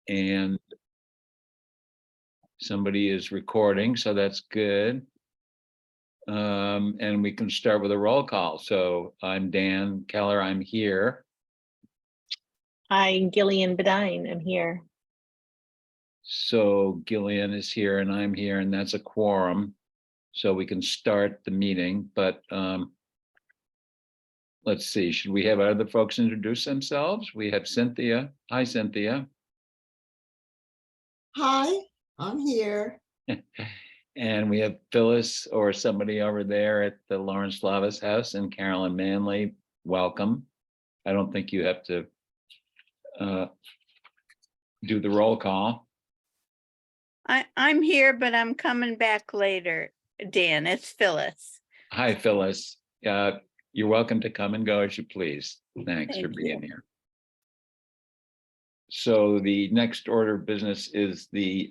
And somebody is recording, so that's good. And we can start with a roll call. So I'm Dan Keller, I'm here. Hi, Gillian Bedine, I'm here. So Gillian is here and I'm here, and that's a quorum. So we can start the meeting, but let's see, should we have other folks introduce themselves? We have Cynthia. Hi, Cynthia. Hi, I'm here. And we have Phyllis or somebody over there at the Lawrence Lava's house, and Carolyn Manley. Welcome. I don't think you have to do the roll call. I'm here, but I'm coming back later. Dan, it's Phyllis. Hi, Phyllis. You're welcome to come and go as you please. Thanks for Thank being you. here. So the next order of business is the,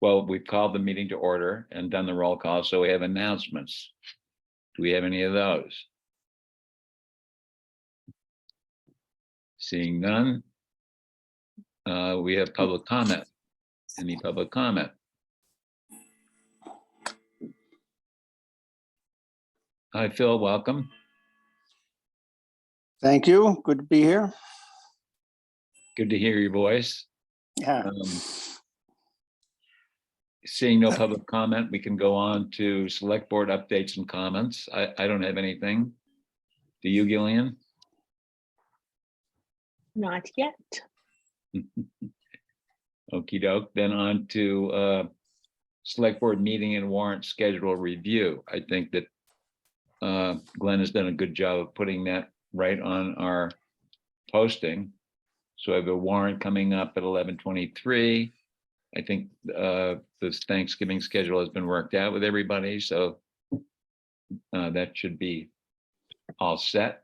well, we've called the meeting to order and done the roll call, so we have announcements. Do we have any of those? Seeing none. We have public comment. Any public comment? Hi, Phil, welcome. Thank you. Good to be here. Good to hear your voice. Yeah. Seeing no public comment, we can go on to select board updates and comments. I don't have anything. Do you, Gillian? Not yet. Okey doke. Then on to select board meeting and warrant schedule review. I think that Glenn has done a good job of putting that right on our posting. So I have a warrant coming up at 11:23. I think this Thanksgiving schedule has been worked out with everybody, so that should be all set.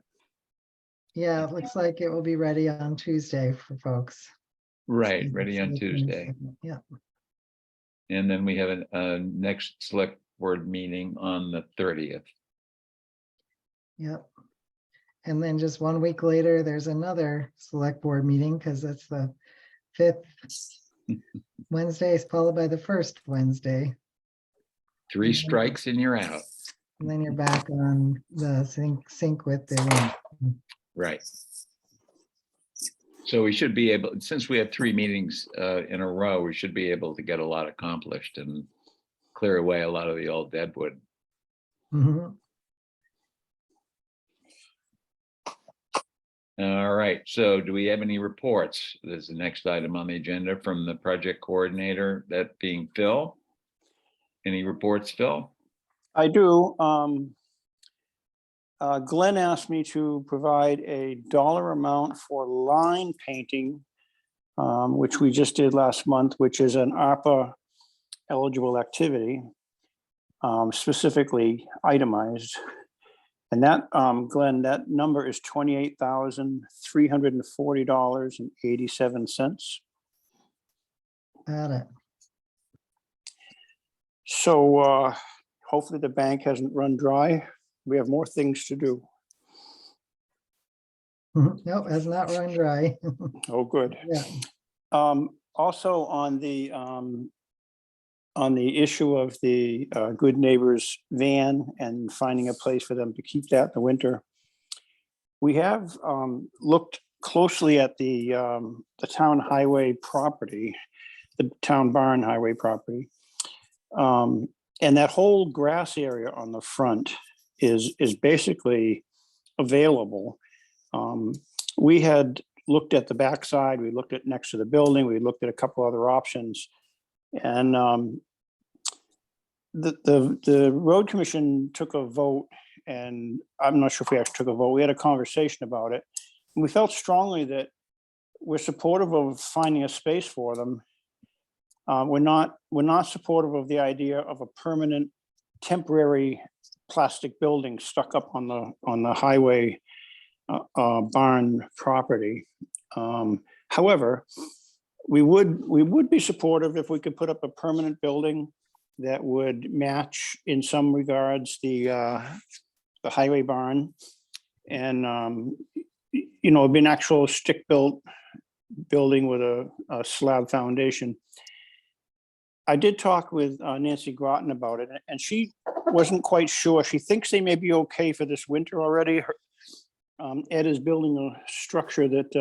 Yeah, it looks like it will be ready on Tuesday for folks. Right, ready on Tuesday. Yeah, And then we have a next select board meeting on the 30th. yep. And then just 1 week later, there's another select board meeting because that's the 5th Wednesday, followed by the 1st Wednesday. 3 strikes and you're out. And then you're back on the sync with the wind. Right. So we should be able, since we have 3 meetings in a row, we should be able to get a lot accomplished and clear away a lot of the old deadwood. Mhm. All right, so do we have any reports? There's the next item on the agenda from the project coordinator, that being Phil. Any reports, Phil? I do. Glenn asked me to provide a dollar amount for line painting, which we just did last month, which is an ARPA eligible activity, specifically itemized. And that, Glenn, that number is $28,340.87. Got it. So hopefully the bank hasn't run dry. We have more things to do. Nope, has not run dry. Oh, good. Yeah. Also on the issue of the Good Neighbors van and finding a place for them to keep that in the winter, we have looked closely at the town highway property, the town barn highway property. And that whole grass area on the front is basically available. We had looked at the backside, we looked at next to the building, we looked at a couple other options. And the road commission took a vote, and I'm not sure if we actually took a vote. We had a conversation about it. And we felt strongly that we're supportive of finding a space for them. We're not supportive of the idea of a permanent temporary plastic building stuck up on the highway barn property. However, we would be supportive if we could put up a permanent building that would match in some regards the highway barn, and it'd be an actual stick-built building with a slab foundation. I did talk with Nancy Groton about it, and she wasn't quite sure. She thinks they may be okay for this winter already. Ed is building a structure that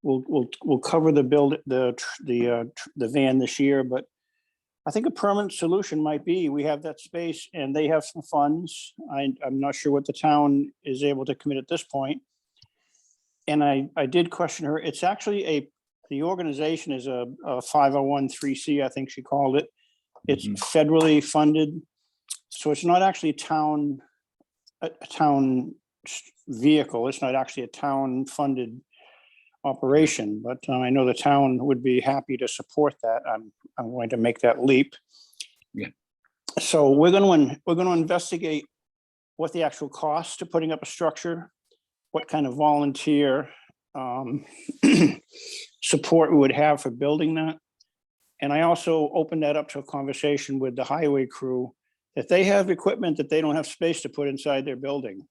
will cover the van this year, but I think a permanent solution might be, we have that space and they have some funds. I'm not sure what the town is able to commit at this point. And I did question her. It's actually the organization is a 501(c), I think she called it. It's federally funded. So it's not actually a town vehicle. It's not actually a town funded operation, but I know the town would be happy to support that. I'm going to make that leap. Yeah. So we're going to investigate what the actual cost to putting up a structure, what kind of volunteer support we would have for building that. And I also opened that up to a conversation with the highway crew, that they have equipment that they don't have space to put inside their building.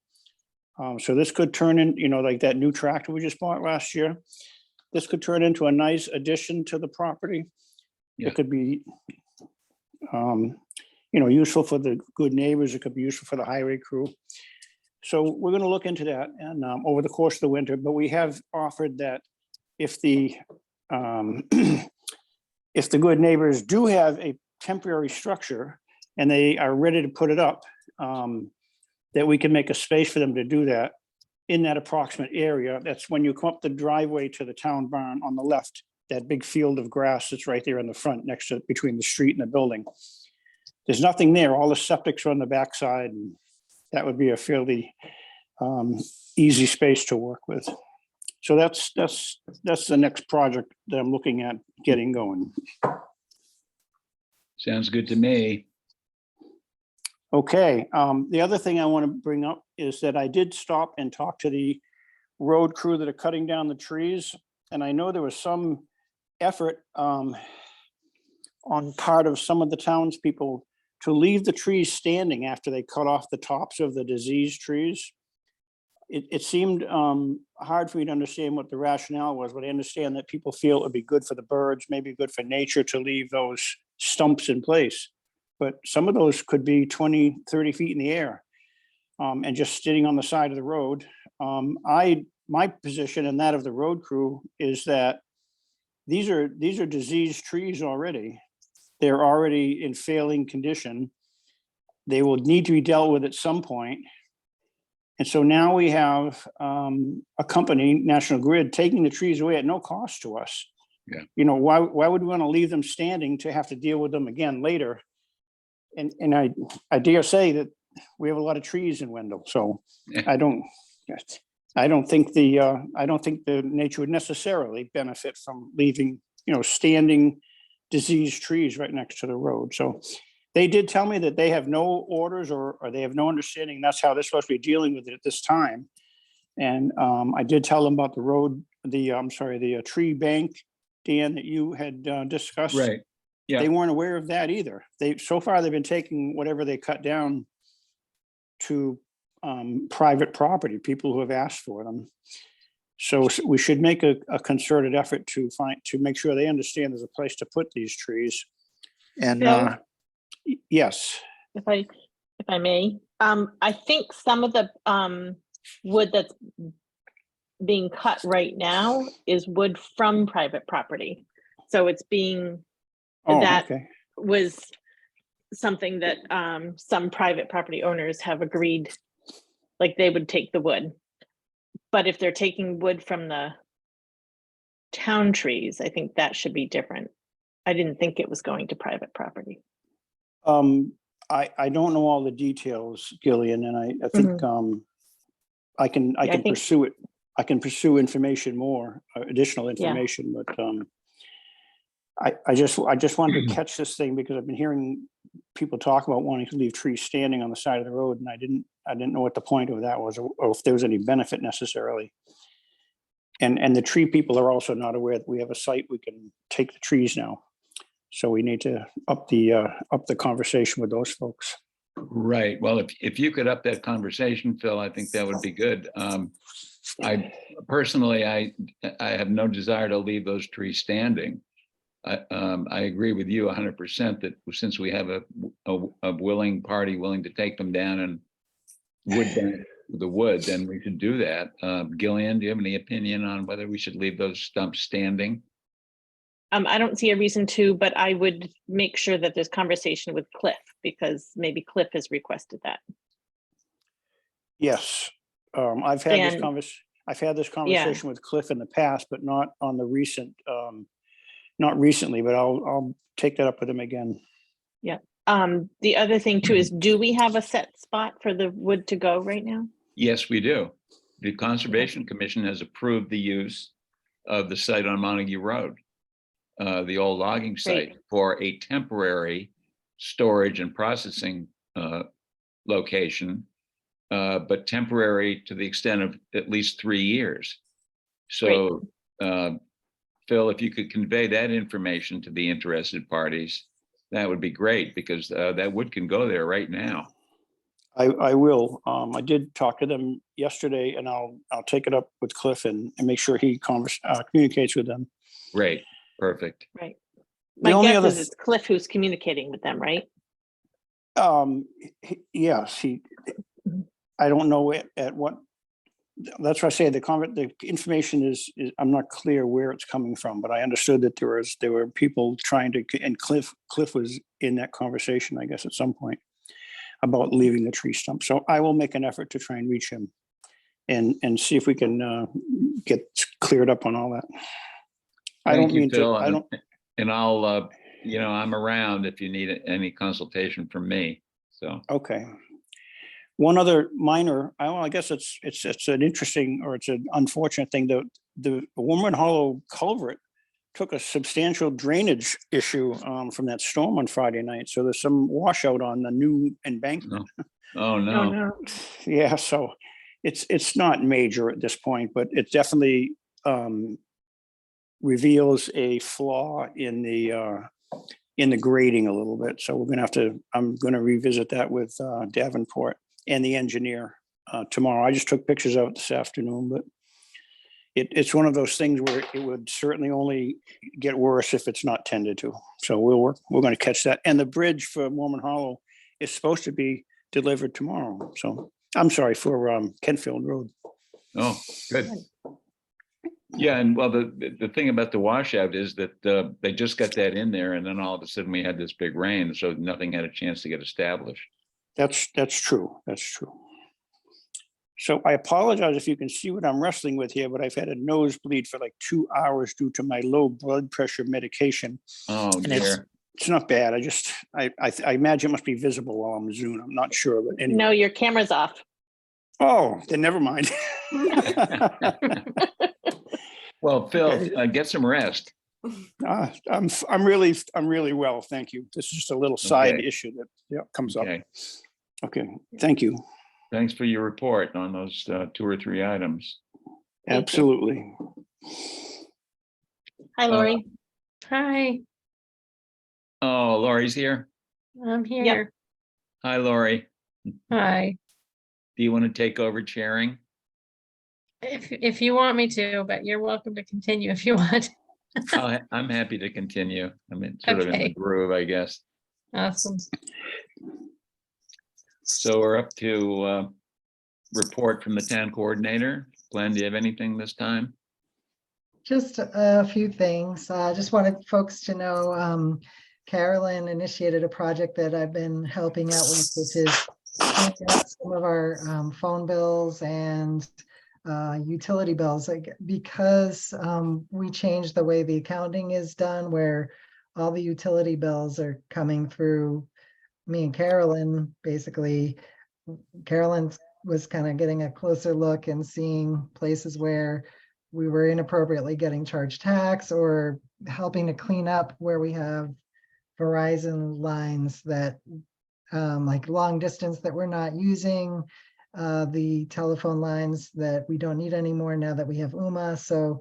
So this could turn in, like that new tractor we just bought last year. This could turn into a nice addition to the property. Yeah. It could be, useful for the good neighbors. It could be useful for the highway crew. So we're going to look into that and over the course of the winter. But we have offered that if the if the good neighbors do have a temporary structure and they are ready to put it up, that we can make a space for them to do that in that approximate area. That's when you come up the driveway to the town barn on the left, that big field of grass that's right there in the front next to between the street and the building. There's nothing there. All the septics are on the backside, and that would be a fairly easy space to work with. So that's the next project that I'm looking at getting going. Sounds good to me. Okay, the other thing I want to bring up is that I did stop and talk to the road crew that are cutting down the trees. And I know there was some effort on part of some of the townspeople to leave the trees standing after they cut off the tops of the diseased trees. It seemed hard for me to understand what the rationale was, but I understand that people feel it would be good for the birds, maybe good for nature to leave those stumps in place. But some of those could be 20, 30 feet in the air and just sitting on the side of the road. My position and that of the road crew is that these are diseased trees already. They're already in failing condition. They will need to be dealt with at some point. And so now we have a company, National Grid, taking the trees away at no cost to us. Yeah. Why would we want to leave them standing to have to deal with them again later? And I dare say that we have a lot of trees in Wendell, so Yeah. I don't think the nature would necessarily benefit from leaving, standing diseased trees right next to the road. So they did tell me that they have no orders or they have no understanding. That's how they're supposed to be dealing with it at this time. And I did tell them about the tree bank, Dan, that you had discussed. Right. Yeah. They weren't aware of that either. So far they've been taking whatever they cut down to private property, people who have asked for them. So we should make a concerted effort to make sure they understand there's a place to put these trees. And Bill? Yes. If I may, I think some of the wood that's being cut right now is wood from private property. So it's being, that Okay. was something that some private property owners have agreed, like they would take the wood. But if they're taking wood from the town trees, I think that should be different. I didn't think it was going to private property. I don't know all the details, Gillian, and I think I can think- pursue it. I can pursue information more, additional information, but I just wanted to catch this thing because I've been hearing people talk about wanting to leave trees standing on the side of the road, and I didn't know what the point of that was, or if there was any benefit necessarily. And the tree people are also not aware that we have a site we can take the trees now. So we need to up the conversation with those folks. Right. Well, if you could up that conversation, Phil, I think that would be good. I personally, I have no desire to leave those trees standing. I agree with you 100% that since we have a willing party willing to take them down and wood bank the wood, then we should do that. Gillian, do you have any opinion on whether we should leave those stumps standing? I don't see a reason to, but I would make sure that there's conversation with Cliff, because maybe Cliff has requested that. Yes, I've had this And- I've had this conversation with Cliff in the past, but not on the recent, not recently, but I'll take that up with him again. The other thing too is, do we have a set spot for the wood to go right now? Yes, we do. The Conservation Commission has approved the use of the site on Montague Road, the old logging site, for a temporary storage and processing location, but temporary to the extent of at least 3 years. So, Phil, if you could convey that information to the interested parties, that would be great, because that wood can go there right now. I will. I did talk to them yesterday, and I'll take it up with Cliff and make sure he communicates with them. Great, perfect. Right. The My only guess other is it's Cliff who's communicating with them, right? Yes, I don't know at what, that's why I say the information is, I'm not clear where it's coming from, but I understood that there were people trying to, and Cliff was in that conversation, I guess, at some point about leaving the tree stump. So I will make an effort to try and reach him and see if we can get cleared up on all that. I Thank don't you, mean Phil, to, I don't, and I'll, I'm around if you need any consultation from me, so. okay. One other minor, I guess it's an interesting, or it's an unfortunate thing, the Woman Hollow culvert took a substantial drainage issue from that storm on Friday night. So there's some washout on the new embankment. Oh, Oh, no. no. Yeah, so it's not major at this point, but it definitely reveals a flaw in the grading a little bit. So I'm gonna revisit that with Davenport and the engineer tomorrow. I just took pictures of it this afternoon, but it's one of those things where it would certainly only get worse if it's not tended to. So we're going to catch that. And the bridge for Mormon Hollow is supposed to be delivered tomorrow. So I'm sorry, for Kentfield Road. Oh, good. Yeah, and well, the thing about the washout is that they just got that in there, and then all of a sudden we had this big rain, so nothing had a chance to get established. That's true. That's true. So I apologize if you can see what I'm wrestling with here, but I've had a nosebleed for like 2 hours due to my low blood pressure medication. Oh, And dear. it's not bad. I imagine it must be visible while I'm Zoom. I'm not sure, but anyway. No, your camera's off. Oh, then never mind. Well, Phil, Okay. get some rest. I'm really well, thank you. This is just a little side Okay. issue that comes up. Okay, Okay, thank you. thanks for your report on those 2 or 3 items. Thank you. Absolutely. Hi, Lori. Hi, Oh, Lori's here. I'm here. Hi, Lori. Hi. Do you want to take over chairing? If you want me to, but you're welcome to continue if you want. I'm happy to continue. I'm sort of in the Okay. groove, I guess. Awesome. So we're up to report from the town coordinator. Glenn, do you have anything this time? Just a few things. Just wanted folks to know, Carolyn initiated a project that I've been helping out with, which is cleaning up some of our phone bills and utility bills, because we changed the way the accounting is done, where all the utility bills are coming through me and Carolyn. Basically, Carolyn was kind of getting a closer look and seeing places where we were inappropriately getting charged tax, or helping to clean up where we have Verizon lines that like long distance that we're not using, the telephone lines that we don't need anymore now that we have UMA. So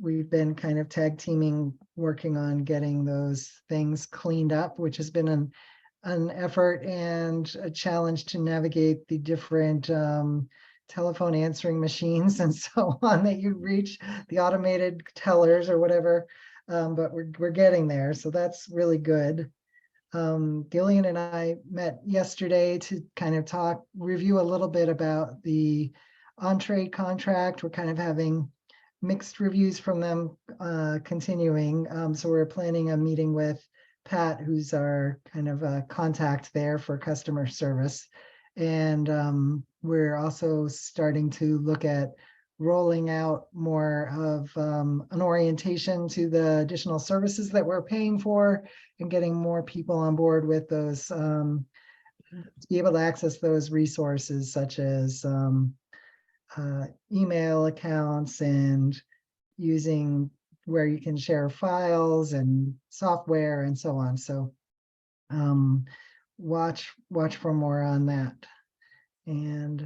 we've been kind of tag teaming, working on getting those things cleaned up, which has been an effort and a challenge to navigate the different telephone answering machines and so on, that you reach the automated tellers or whatever. But we're getting there, so that's really good. Gillian and I met yesterday to kind of review a little bit about the entree contract. We're kind of having mixed reviews from them continuing. So we're planning a meeting with Pat, who's our kind of contact there for customer service. And we're also starting to look at rolling out more of an orientation to the additional services that we're paying for and getting more people on board with those, to be able to access those resources such as email accounts and using where you can share files and software and so on. So watch for more on that. And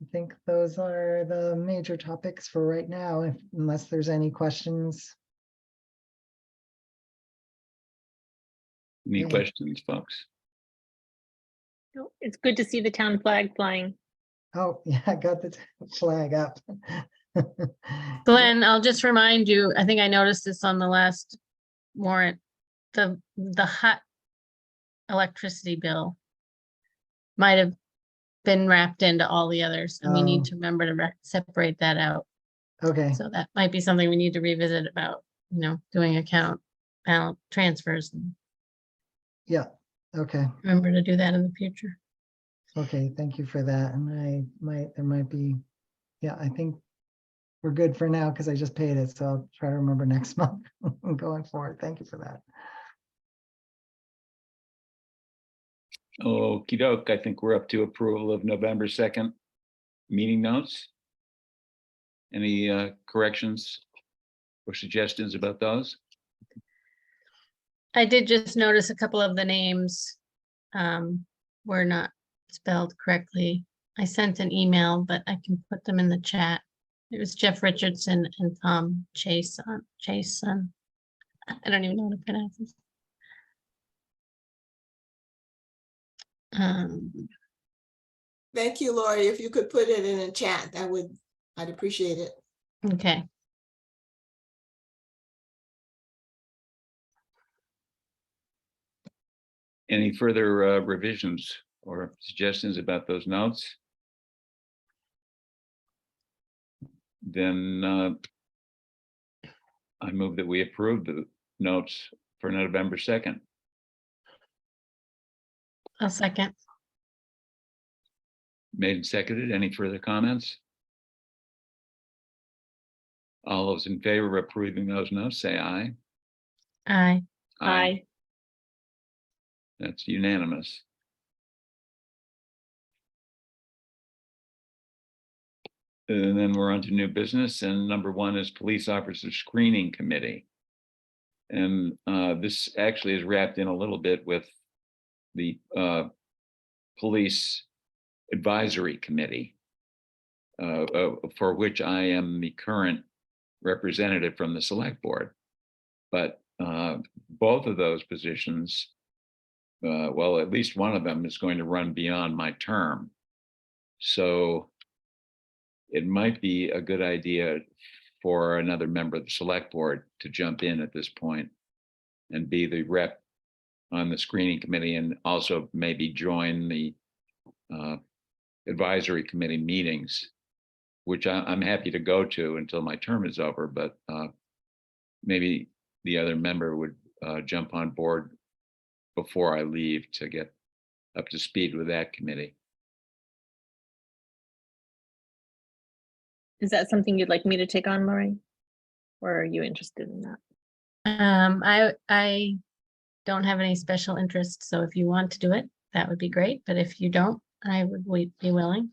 I think those are the major topics for right now, unless there's any questions. Any Yeah. questions, folks? No, it's good to see the town flag flying. Oh, yeah, I got the flag up. Glenn, I'll just remind you, I think I noticed this on the last warrant, the hot electricity bill might have been wrapped into all the others, and we Oh. need to remember to separate that out. Okay, So that might be something we need to revisit about, doing account balance transfers, and yeah, okay, remember to do that in the future. okay, thank you for that. And there might be, yeah, I think we're good for now because I just paid it, so I'll try to remember next month going forward. Thank you for that. Okey doke, I think we're up to approval of November 2nd meeting notes. Any corrections or suggestions about those? I did just notice a couple of the names were not spelled correctly. I sent an email, but I can put them in the chat. It was Jeff Richardson and Tom Chason. I don't even know how to pronounce this. Thank you, Lori. If you could put it in a chat, I'd appreciate it. Okay. Any further revisions or suggestions about those notes? Then I move that we approve the notes for November 2nd. I'll second. Made and seconded. Any further comments? All those in favor of approving those notes, say aye. Aye. Aye. That's unanimous. And then we're on to new business, and number 1 is Police Officer Screening Committee. And this actually is wrapped in a little bit with the Police Advisory Committee, for which I am the current representative from the Select Board. But both of those positions, well, at least one of them is going to run beyond my term. So it might be a good idea for another member of the Select Board to jump in at this point and be the rep on the screening committee, and also maybe join the advisory committee meetings, which I'm happy to go to until my term is over, but maybe the other member would jump on board before I leave to get up to speed with that committee. Is that something you'd like me to take on, Lori? Or are you interested in that? I don't have any special interest, so if you want to do it, that would be great. But if you don't, I would be willing.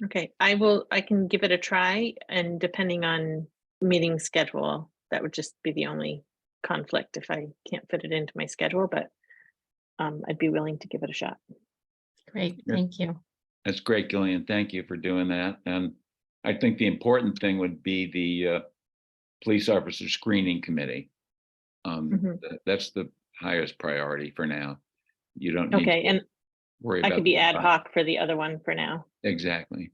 Okay, I can give it a try, and depending on meeting schedule, that would just be the only conflict if I can't fit it into my schedule, but I'd be willing to give it a shot. Great, Sure. thank you. That's great, Gillian. Thank you for doing that. And I think the important thing would be the police officer screening committee. That's the highest priority for now. You don't need Okay, to and worry I about could be the ad advi- hoc for the other one for now. Exactly.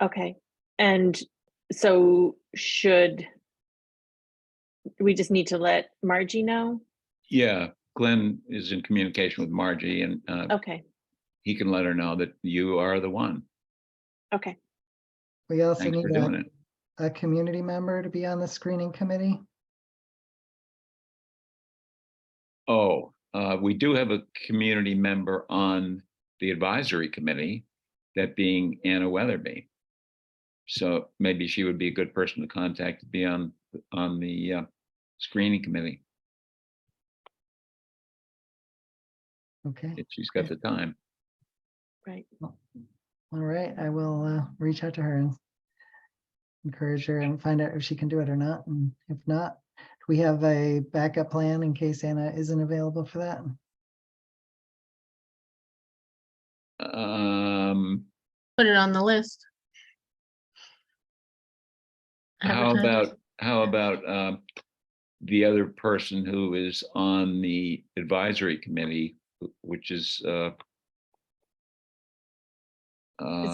Okay, and so should we just need to let Margie know? Yeah, Glenn is in communication with Margie, and Okay, he can let her know that you are the one. okay. We also Thanks need for doing it. a community member to be on the screening committee. Oh, we do have a community member on the advisory committee, that being Anna Weatherby. So maybe she would be a good person to contact to be on the screening committee Okay, if she's got the time. Right. all right, I will reach out to her and encourage her and find out if she can do it or not. And if not, we have a backup plan in case Anna isn't available for that. Put it on the list. Advertise. How about the other person who is on the advisory committee, which is Is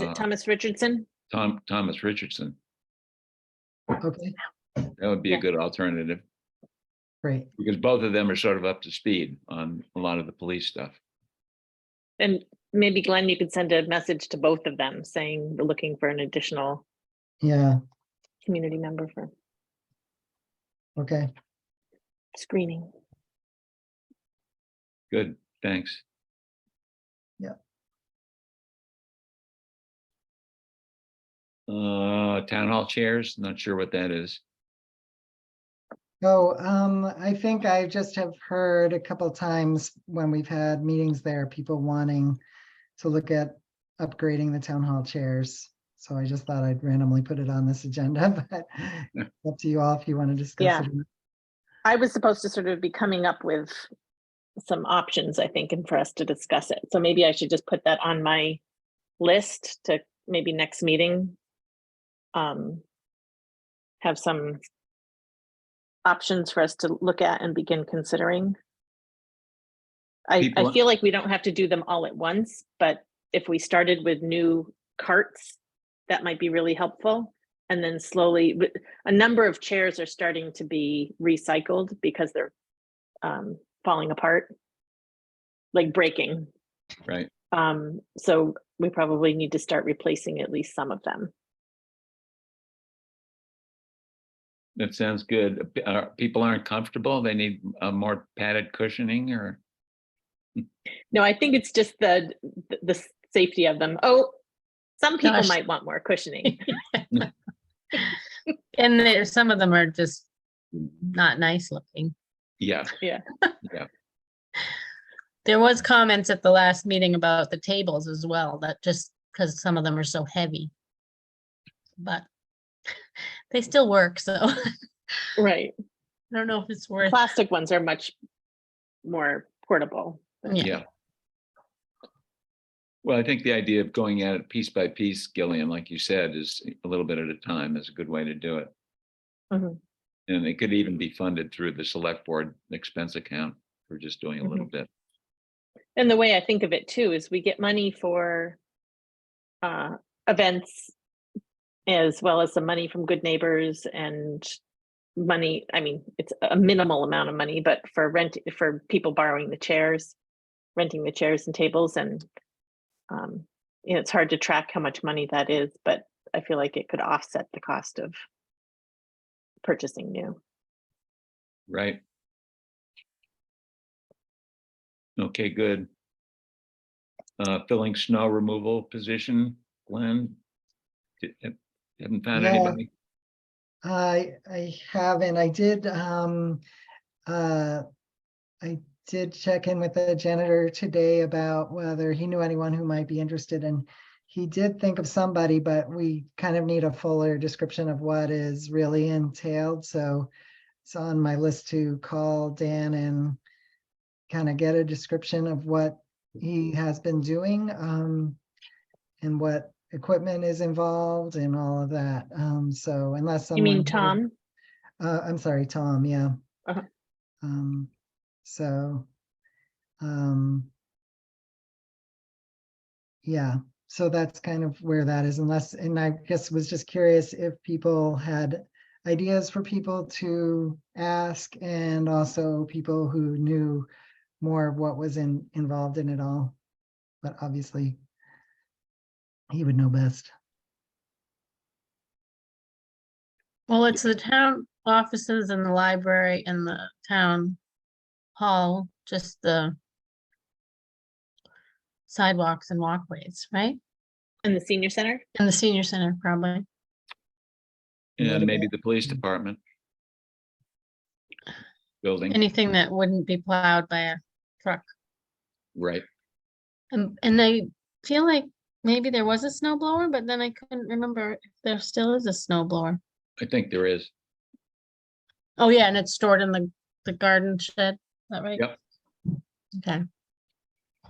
it Thomas Richardson? Thomas Richardson? Okay, That would be a Yeah. good alternative, great. because both of them are sort of up to speed on a lot of the police stuff. And maybe Glenn, you could send a message to both of them saying we're looking for an additional Yeah, community member for okay. screening. Good, thanks. Town hall chairs, not sure what that is. Oh, I think I just have heard a couple times when we've had meetings there, people wanting to look at upgrading the town hall chairs. So I just thought I'd randomly put it on this agenda, but it's up to you all if you want to discuss Yeah. it. I was supposed to sort of be coming up with some options, I think, and for us to discuss it. So maybe I should just put that on my list to maybe next meeting. Have some options for us to look at and begin considering. I People- feel like we don't have to do them all at once, but if we started with new carts, that might be really helpful. And then slowly, a number of chairs are starting to be recycled because they're falling apart, like breaking. Right, So we probably need to start replacing at least some of them. that sounds good. People aren't comfortable, they need more padded cushioning, or? No, I think it's just the safety of them. Oh, some people Gosh. might want more cushioning. And some of them are just not nice looking. Yeah, Yeah. yeah, There was comments at the last meeting about the tables as well, that just because some of them are so heavy. But they still work, so I Right. don't know if it's worth. Plastic ones are much more portable. yeah. Well, I think the idea of going at it piece by piece, Gillian, like you said, is a little bit at a time is a good way to do it. Mhm. And it could even be funded through the select board expense account for just doing a little bit. And the way I think of it too is we get money for events as well as some money from Good Neighbors and money. I mean, it's a minimal amount of money, but for for people borrowing the chairs, renting the chairs and tables, and it's hard to track how much money that is, but I feel like it could offset the cost of purchasing new. Right. Okay, good. Filling snow removal position, Glenn? Haven't found Yeah. anybody? I haven't, I did check in with the janitor today about whether he knew anyone who might be interested, and he did think of somebody, but we kind of need a fuller description of what is really entailed. So it's on my list to call Dan and kind of get a description of what he has been doing, and what equipment is involved and all of that. So unless You mean someone. Tom? I'm sorry, Tom, yeah. Uh-huh. So, yeah, So that's kind of where that is, and I guess was just curious if people had ideas for people to ask, and also people who knew more of what was involved in it all. But obviously, he would know best. Well, it's the town offices and the library and the town hall, just the sidewalks and walkways, right? And the senior center? And the senior center, probably. And maybe the police department. Building, Anything that wouldn't be plowed by a truck. right. And I feel like maybe there was a snow blower, but then I couldn't remember if there still is a snow blower. I think there is. Oh, yeah, and it's stored in the garden shed, is that right? Yep. Okay.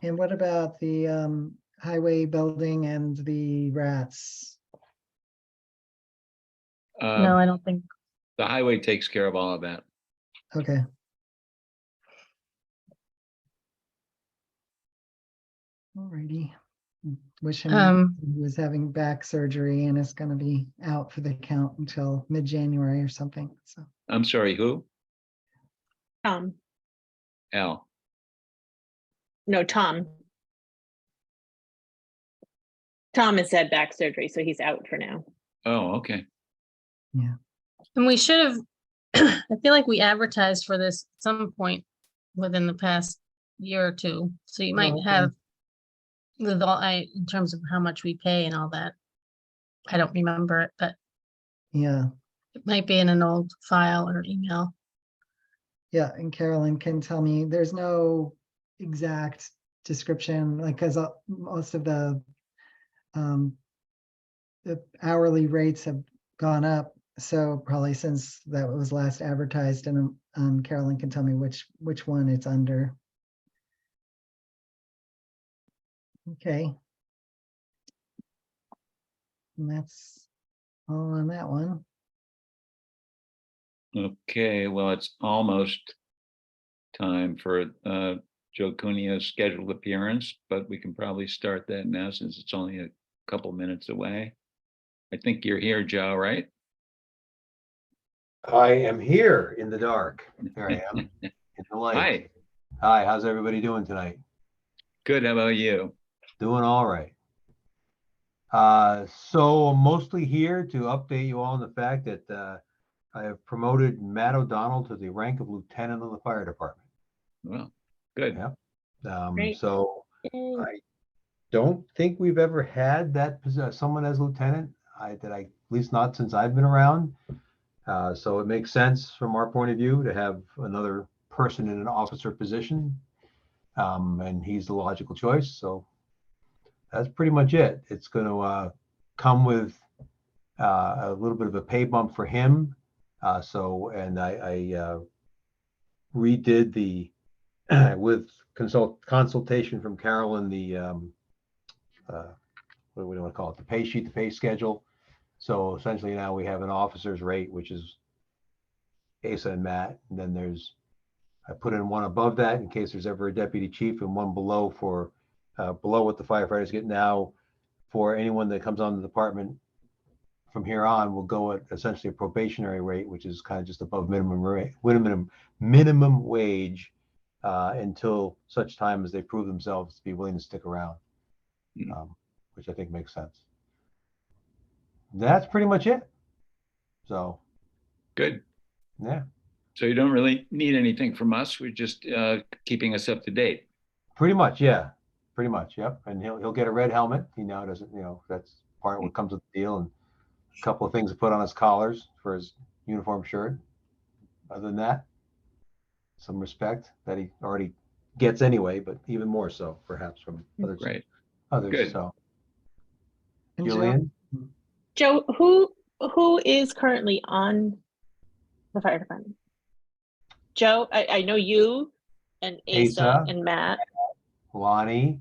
And what about the highway building and the rats? No, I don't think, The highway takes care of all of that. Okay. Alrighty. Wish him, he was having back surgery and is gonna be out for the count until mid-January or something, so. I'm sorry, who? Al. No, Tom. Tom has had back surgery, so he's out for now. Oh, okay. and we should have, I feel like we advertised for this at some point within the past year or two. So you might okay. have with all in terms of how much we pay and all that. I don't remember it, but Yeah, it might be in an old file or email. yeah, and Carolyn can tell me, there's no exact description, like, cause most of the hourly rates have gone up. So probably since that was last advertised, and Carolyn can tell me which one it's under. Okay. And that's all on that one. Okay, well, it's almost time for Joe Cuneo's scheduled appearance, but we can probably start that now since it's only a couple minutes away. I think you're here, Joe, right? I am here in the dark. There I am in the light. Hi, Hi, how's everybody doing tonight? good, how about you? Doing all right. So I'm mostly here to update you all on the fact that I have promoted Matt O'Donnell to the rank of lieutenant of the fire department. Well, good. Yeah. Great. So Yay. I don't think we've ever had that someone as lieutenant. At least not since I've been around. So it makes sense from our point of view to have another person in an officer position. And he's the logical choice. So that's pretty much it. It's going to come with a little bit of a pay bump for him. And I redid the with consultation from Carolyn, the what do we want to call it? The pay sheet, the pay schedule. So essentially now we have an officer's rate, which is Asa and Matt. And then I put in one above that in case there's ever a deputy chief, and one below for below what the firefighters get now. For anyone that comes on the department from here on, will go at essentially a probationary rate, which is kind of just above minimum wage until such time as they prove themselves to be willing to stick around, which I think makes sense. That's pretty much it. So Good. yeah, So you don't really need anything from us. We're just keeping us up to date. pretty much. Yeah, pretty much. Yep. And he'll get a red helmet. He now doesn't, that's part of what comes with the deal, and a couple of things to put on his collars for his uniform shirt. Other than that, some respect that he already gets anyway, but even more so perhaps from others. Right. Others. Good. So And Joe, Julian, Joe, who is currently on the fire department? Joe, I know you and Asa Asa. and Matt. Lonnie,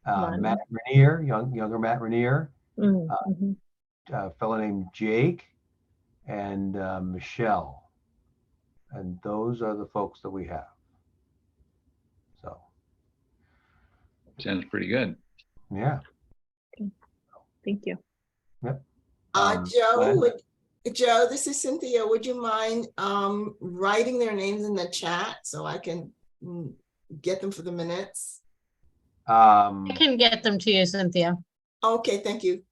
Lonnie. Matt Rainier, younger Matt Rainier, Mhm. a fellow named Jake, and Michelle. And those are the folks that we have. So Sounds pretty good. yeah. Thank you. Joe, Glenn? Joe, this is Cynthia. Would you mind writing their names in the chat so I can get them for the minutes? I can get them to you, Cynthia. Okay, thank you.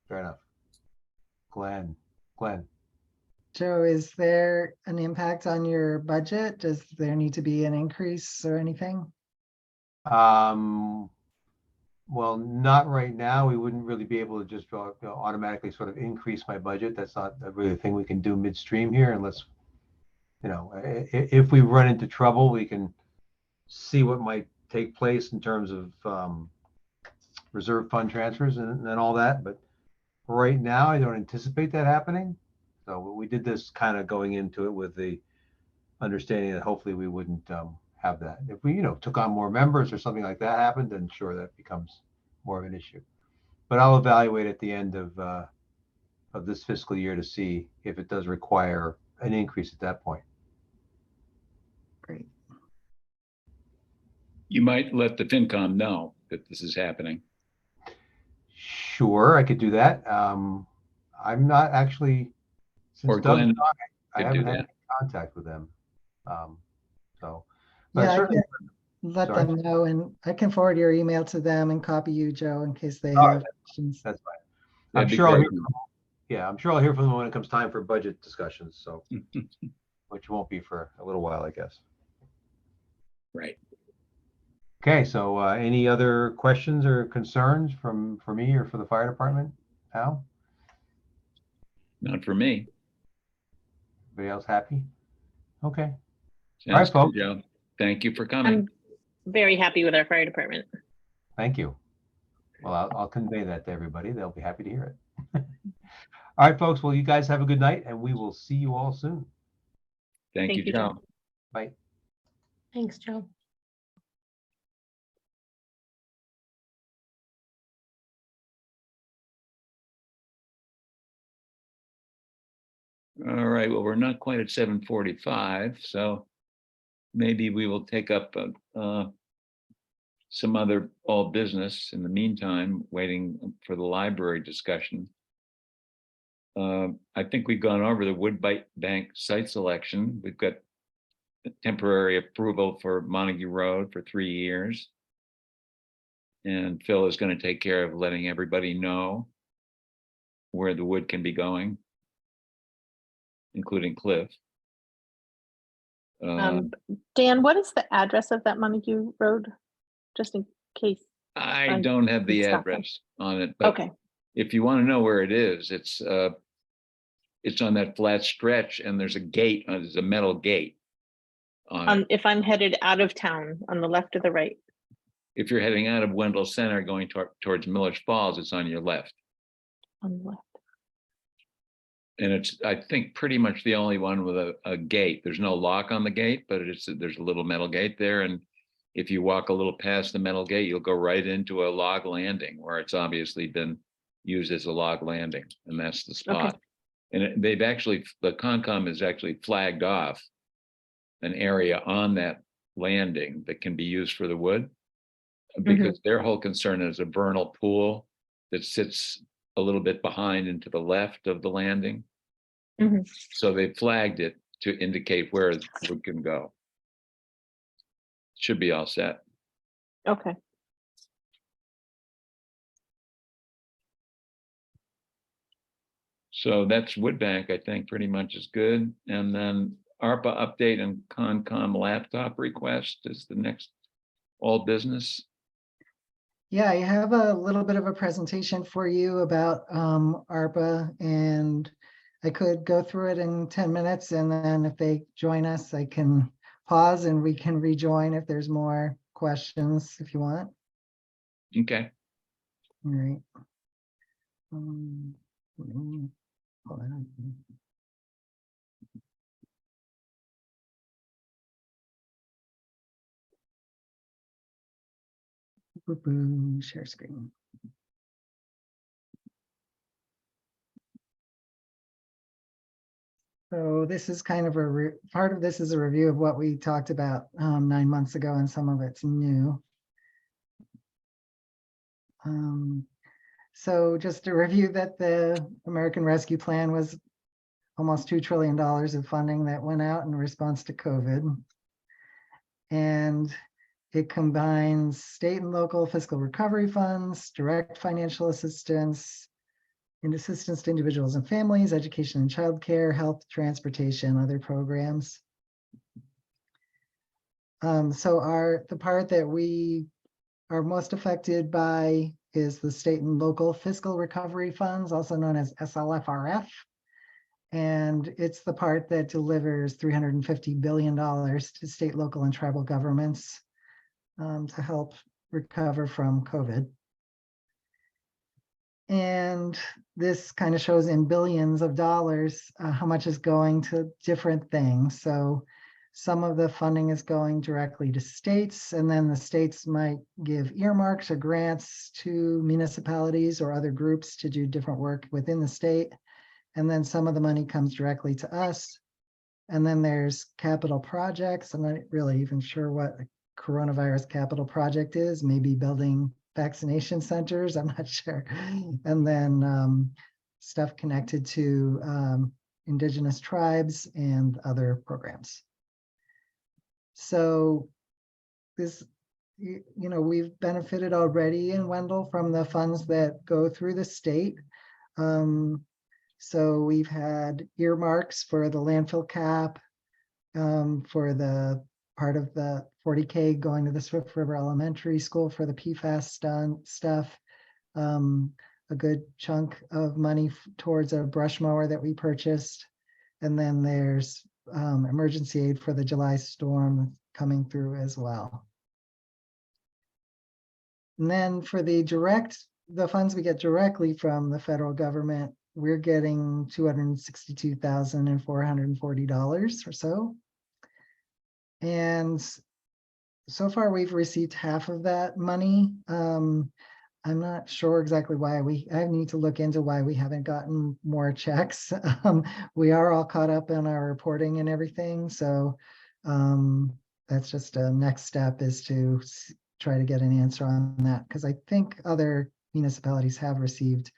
Fair enough. Glenn. Joe, is there an impact on your budget? Does there need to be an increase or anything? Well, not right now. We wouldn't really be able to just automatically sort of increase my budget. That's not a really thing we can do midstream here unless, if we run into trouble, we can see what might take place in terms of reserve fund transfers and all that. But right now, I don't anticipate that happening. So we did this kind of going into it with the understanding that hopefully we wouldn't have that. If we, took on more members or something like that happened, then sure, that becomes more of an issue. But I'll evaluate at the end of this fiscal year to see if it does require an increase at that point. Great. You might let the FinCom know that this is happening. Sure, I could do that. I'm not actually, since Or Doug's Glenn gone, I could haven't do had that. any contact with them. So, but Yeah, I certainly, can let Sorry? them know, and I can forward your email to them and copy you, Joe, in case they All right. have questions. that's fine. That'd I'm be sure I'll great. hear I'm sure I'll hear from them when it comes time for budget discussions. So, which won't be for a little while, I guess. Right. Okay, so any other questions or concerns for me or for the fire department? Al? Not for me. Everybody else happy? Okay. Sounds folks. good, Joe. Thank you for coming. I'm very happy with our fire department. Thank you. Well, I'll convey that to everybody. They'll be happy to hear it. All right, folks. Well, you guys have a good night, and we will see you all soon. Thank you, Joe. Joe. Bye. Thanks, Joe. All right, well, we're not quite at 7:45, so maybe we will take up some other all business in the meantime, waiting for the library discussion. I think we've gone over the Wood Bank site selection. We've got temporary approval for Montague Road for 3 years. And Phil is going to take care of letting everybody know where the wood can be going, including Cliff. Dan, what is the address of that Montague Road? Just in case. I don't have the it's not address on it, but Okay, if you want to know where it is, it's on that flat stretch, and there's a gate, there's a metal gate on it. if I'm headed out of town, on the left or the right? If you're heading out of Wendell Center going towards Milledge Falls, it's on your left. On the left. And it's, I think, pretty much the only one with a gate. There's no lock on the gate, but there's a little metal gate there. And if you walk a little past the metal gate, you'll go right into a log landing where it's obviously been used as a log landing. And that's the spot. And the Concom has actually flagged off an area on that landing that can be used for the wood, because their whole concern is a vernal pool that sits a little bit behind and to the left of the landing. So they flagged it to indicate where the wood can go. Should be all set. Okay. So that's Wood Bank, I think, pretty much is good. And then ARPA update and Concom laptop request is the next all business. Yeah, I have a little bit of a presentation for you about ARPA, and I could go through it in 10 minutes, and then if they join us, I can pause and we can rejoin if there's more questions if you want. Okay. All right. Hold on. Share screen. So this is kind of part of this is a review of what we talked about 9 months ago, and some of it's new. So just to review that the American Rescue Plan was almost $2 trillion of funding that went out in response to COVID. And it combines state and local fiscal recovery funds, direct financial assistance, and assistance to individuals and families, education and childcare, health, transportation, other programs. So the part that we are most affected by is the state and local fiscal recovery funds, also known as SLFRF. And it's the part that delivers $350 billion to state, local, and tribal governments to help recover from COVID. And this kind of shows in billions of dollars how much is going to different things. So some of the funding is going directly to states, and then the states might give earmarks or grants to municipalities or other groups to do different work within the state. And then some of the money comes directly to us. And then there's capital projects. I'm not really even sure what a coronavirus capital project is, maybe building vaccination centers, I'm not sure. And then stuff connected to indigenous tribes and other programs. So this, we've benefited already in Wendell from the funds that go through the state. So we've had earmarks for the landfill cap, for the part of the 40K going to the Swift River Elementary School for the PFAS stuff. A good chunk of money towards a brush mower that we purchased. And then there's emergency aid for the July storm coming through as well. And then for the funds we get directly from the federal government, we're getting $262,440 or so. And so far we've received half of that money. I'm not sure exactly why I need to look into why we haven't gotten more checks. We are all caught up in our reporting and everything. So that's just a next step, is to try to get an answer on that. Because I think other municipalities have received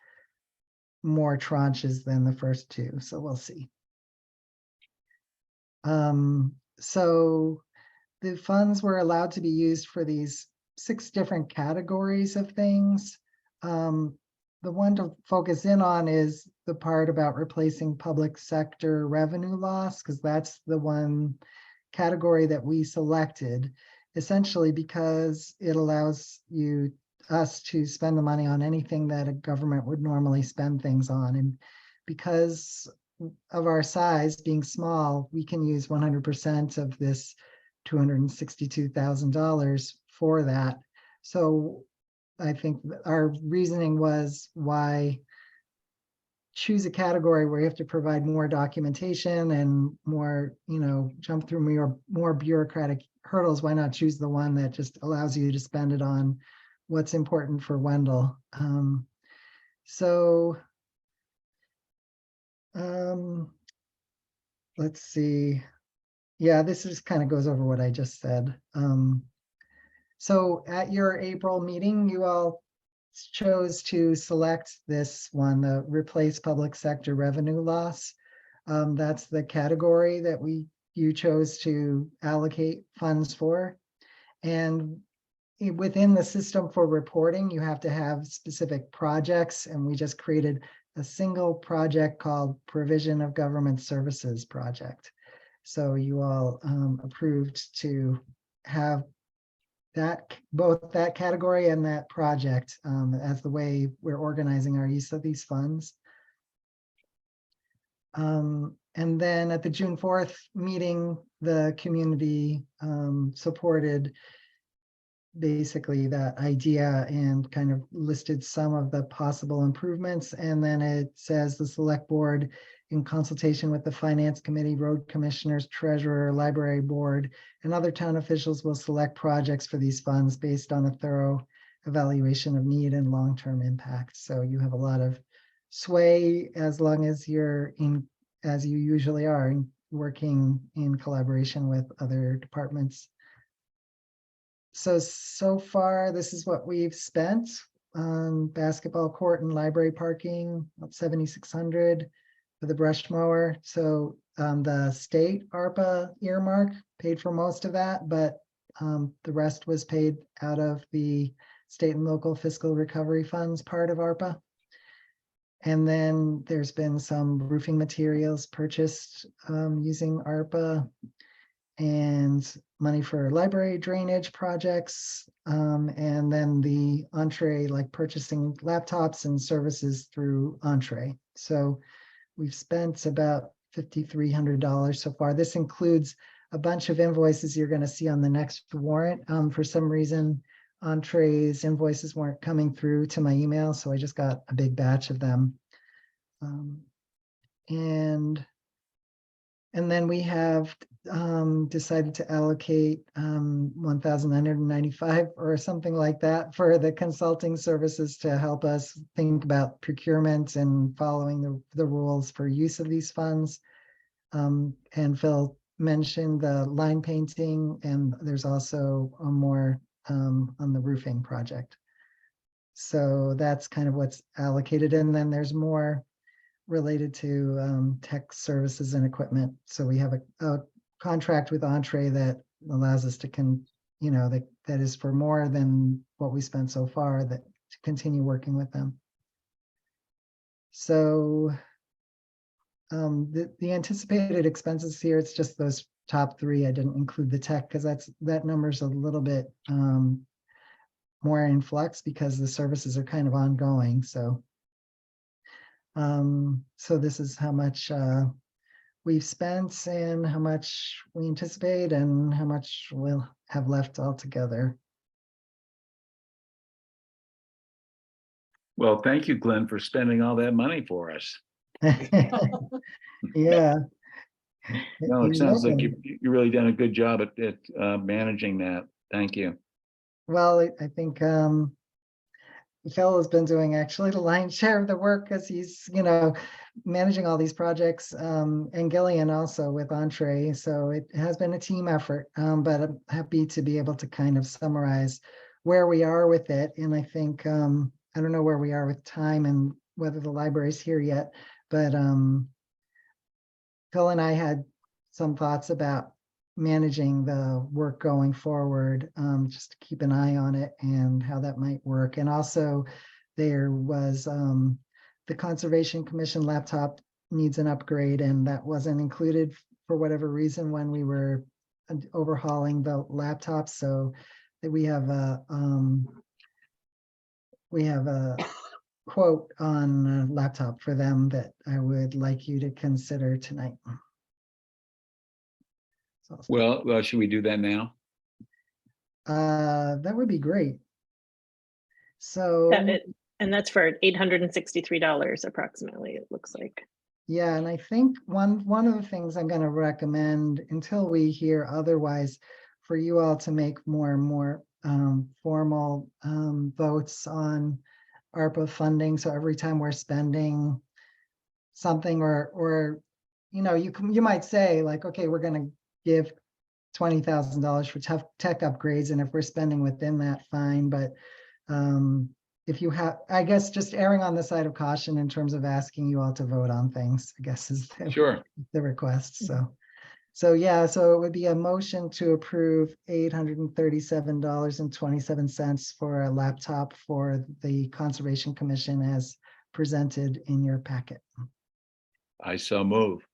more tranches than the first two. So we'll see. So the funds were allowed to be used for these 6 different categories of things. The one to focus in on is the part about replacing public sector revenue loss, because that's the one category that we selected, essentially because it allows us to spend the money on anything that a government would normally spend things on. And because of our size being small, we can use 100% of this $262,000 for that. So I think our reasoning was, why choose a category where you have to provide more documentation and more, jump through more bureaucratic hurdles? Why not choose the one that just allows you to spend it on what's important for Wendell? Let's see. Yeah, this just kind of goes over what I just said. So at your April meeting, you all chose to select this one, the replace public sector revenue loss. That's the category that you chose to allocate funds for. And within the system for reporting, you have to have specific projects, and we just created a single project called Provision of Government Services Project. So you all approved to have both that category and that project as the way we're organizing our use of these funds. And then at the June 4th meeting, the community supported basically that idea and kind of listed some of the possible improvements. And then it says the select board, in consultation with the finance committee, road commissioners, treasurer, library board, and other town officials, will select projects for these funds based on a thorough evaluation of need and long-term impact. So you have a lot of sway, as long as you're as you usually are, working in collaboration with other departments. So far, this is what we've spent. on basketball court and library parking, about 7,600 for the brush mower. So the state ARPA earmark paid for most of that, but the rest was paid out of the state and local fiscal recovery funds part of ARPA. And then there's been some roofing materials purchased using ARPA and money for library drainage projects. And then the Entree, like purchasing laptops and services through Entree. So we've spent about $5,300 so far. This includes a bunch of invoices you're going to see on the next warrant. For some reason, Entree's invoices weren't coming through to my email, so I just got a big batch of them. And then we have decided to allocate 1,995 or something like that for the consulting services to help us think about procurement and following the rules for use of these funds. And Phil mentioned the line painting, and there's also more on the roofing project. So that's kind of what's allocated. And then there's more related to tech services and equipment. So we have a contract with Entree that allows us to that is for more than what we spent so far, that to continue working with them. So the anticipated expenses here, it's just those top three. I didn't include the tech because that number's a little bit more in flux because the services are kind of ongoing. So this is how much we've spent and how much we anticipate and how much we'll have left altogether. Well, thank you, Glenn, for spending all that money for us. Yeah. No, it You're sounds like welcome. you really done a good job at managing that. Thank you. Well, I think Phil has been doing actually the lion's share of the work because he's, managing all these projects, and Gillian also with Entree. So it has been a team effort, but I'm happy to be able to kind of summarize where we are with it. And I think, I don't know where we are with time and whether the library's here yet, but Phil and I had some thoughts about managing the work going forward, just to keep an eye on it and how that might work. And also there was the Conservation Commission laptop needs an upgrade, and that wasn't included for whatever reason when we were overhauling the laptops. So that we have a quote on a laptop for them that I would like you to consider tonight. So, Well, should we do that now? that would be great. So And that's for $863 approximately, it looks like. yeah, and I think one of the things I'm going to recommend until we hear otherwise, for you all to make more and more formal votes on ARPA funding. So every time we're spending something, or you might say like, okay, we're going to give $20,000 for tech upgrades, and if we're spending within that, fine. But if you have, I guess, just erring on the side of caution in terms of asking you all to vote on things, I guess is Sure. the request. So yeah, so it would be a motion to approve $837.27 for a laptop for the Conservation Commission as presented in your packet. I so move.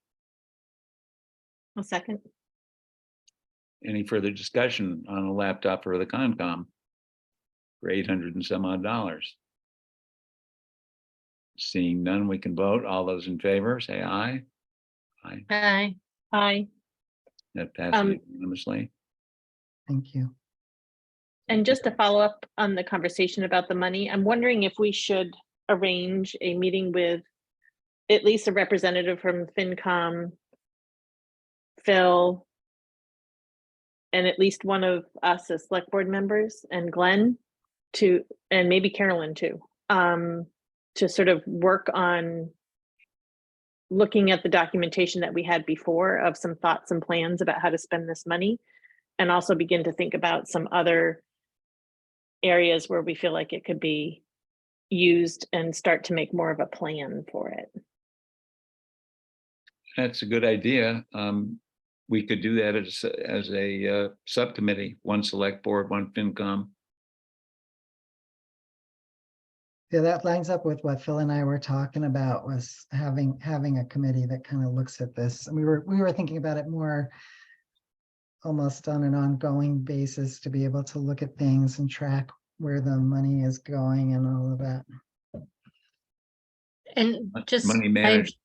A second. Any further discussion on a laptop for the Concom for 800 and some odd dollars? Seeing none, we can vote. All those in favor, say aye. Aye. Hi. Aye. That passes unanimously. Thank you. And just to follow up on the conversation about the money, I'm wondering if we should arrange a meeting with at least a representative from FinCom, Phil, and at least one of us as select board members, and Glenn and maybe Carolyn too, to sort of work on looking at the documentation that we had before of some thoughts and plans about how to spend this money, and also begin to think about some other areas where we feel like it could be used and start to make more of a plan for it. That's a good idea. We could do that as a subcommittee, one select board, one FinCom. Yeah, that lines up with what Phil and I were talking about, was having a committee that kind of looks at this. And we were thinking about it more almost on an ongoing basis, to be able to look at things and track where the money is going and all of that. And just, Money I, managed.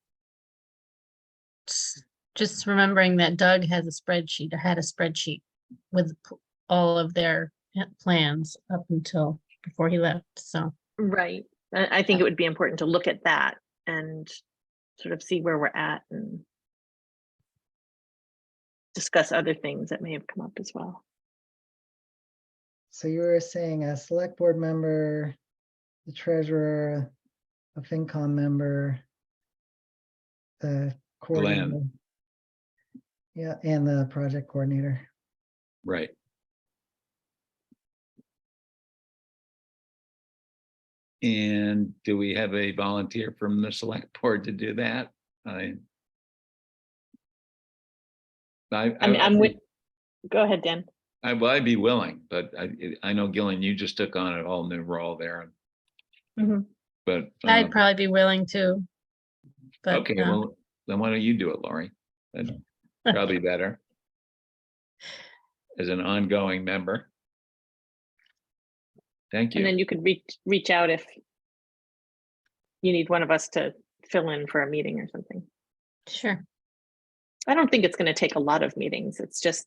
just remembering that Doug has a spreadsheet, or had a spreadsheet with all of their plans up until before he left, so. Right. I think it would be important to look at that and sort of see where we're at and discuss other things that may have come up as well. So you were saying a select board member, the treasurer, a FinCom member, the coordinator. Yeah, and the project coordinator. Right. And do we have a volunteer from the select board to do that? I'm with, go ahead, Dan. Well, I'd be willing, but I know Gillian, you just took on a whole new role there. Mhm. But I'd probably be willing to. But okay, well, then why don't you do it, Lori? That's probably better. As an ongoing member. Thank And then you. you could reach out if you need one of us to fill in for a meeting or something. sure. I don't think it's going to take a lot of meetings. It's just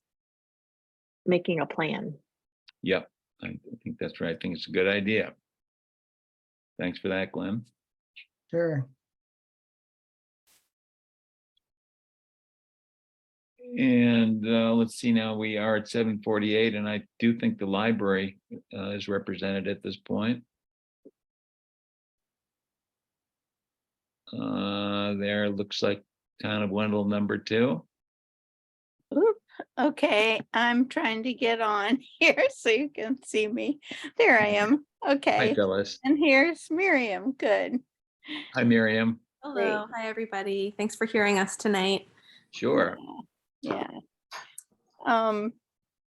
making a plan. Yep, I think that's right. I think it's a good idea. Thanks for that, Glenn. Sure. And let's see, now we are at 7:48, and I do think the library is represented at this point. There looks like Town of Wendell #2. Oop, okay, I'm trying to get on here so you can see me. There I am. Hi, Okay, Phyllis. and here's Miriam. Good. Hi, Miriam. Hello, hi everybody. Thanks for hearing us tonight. Sure. Yeah.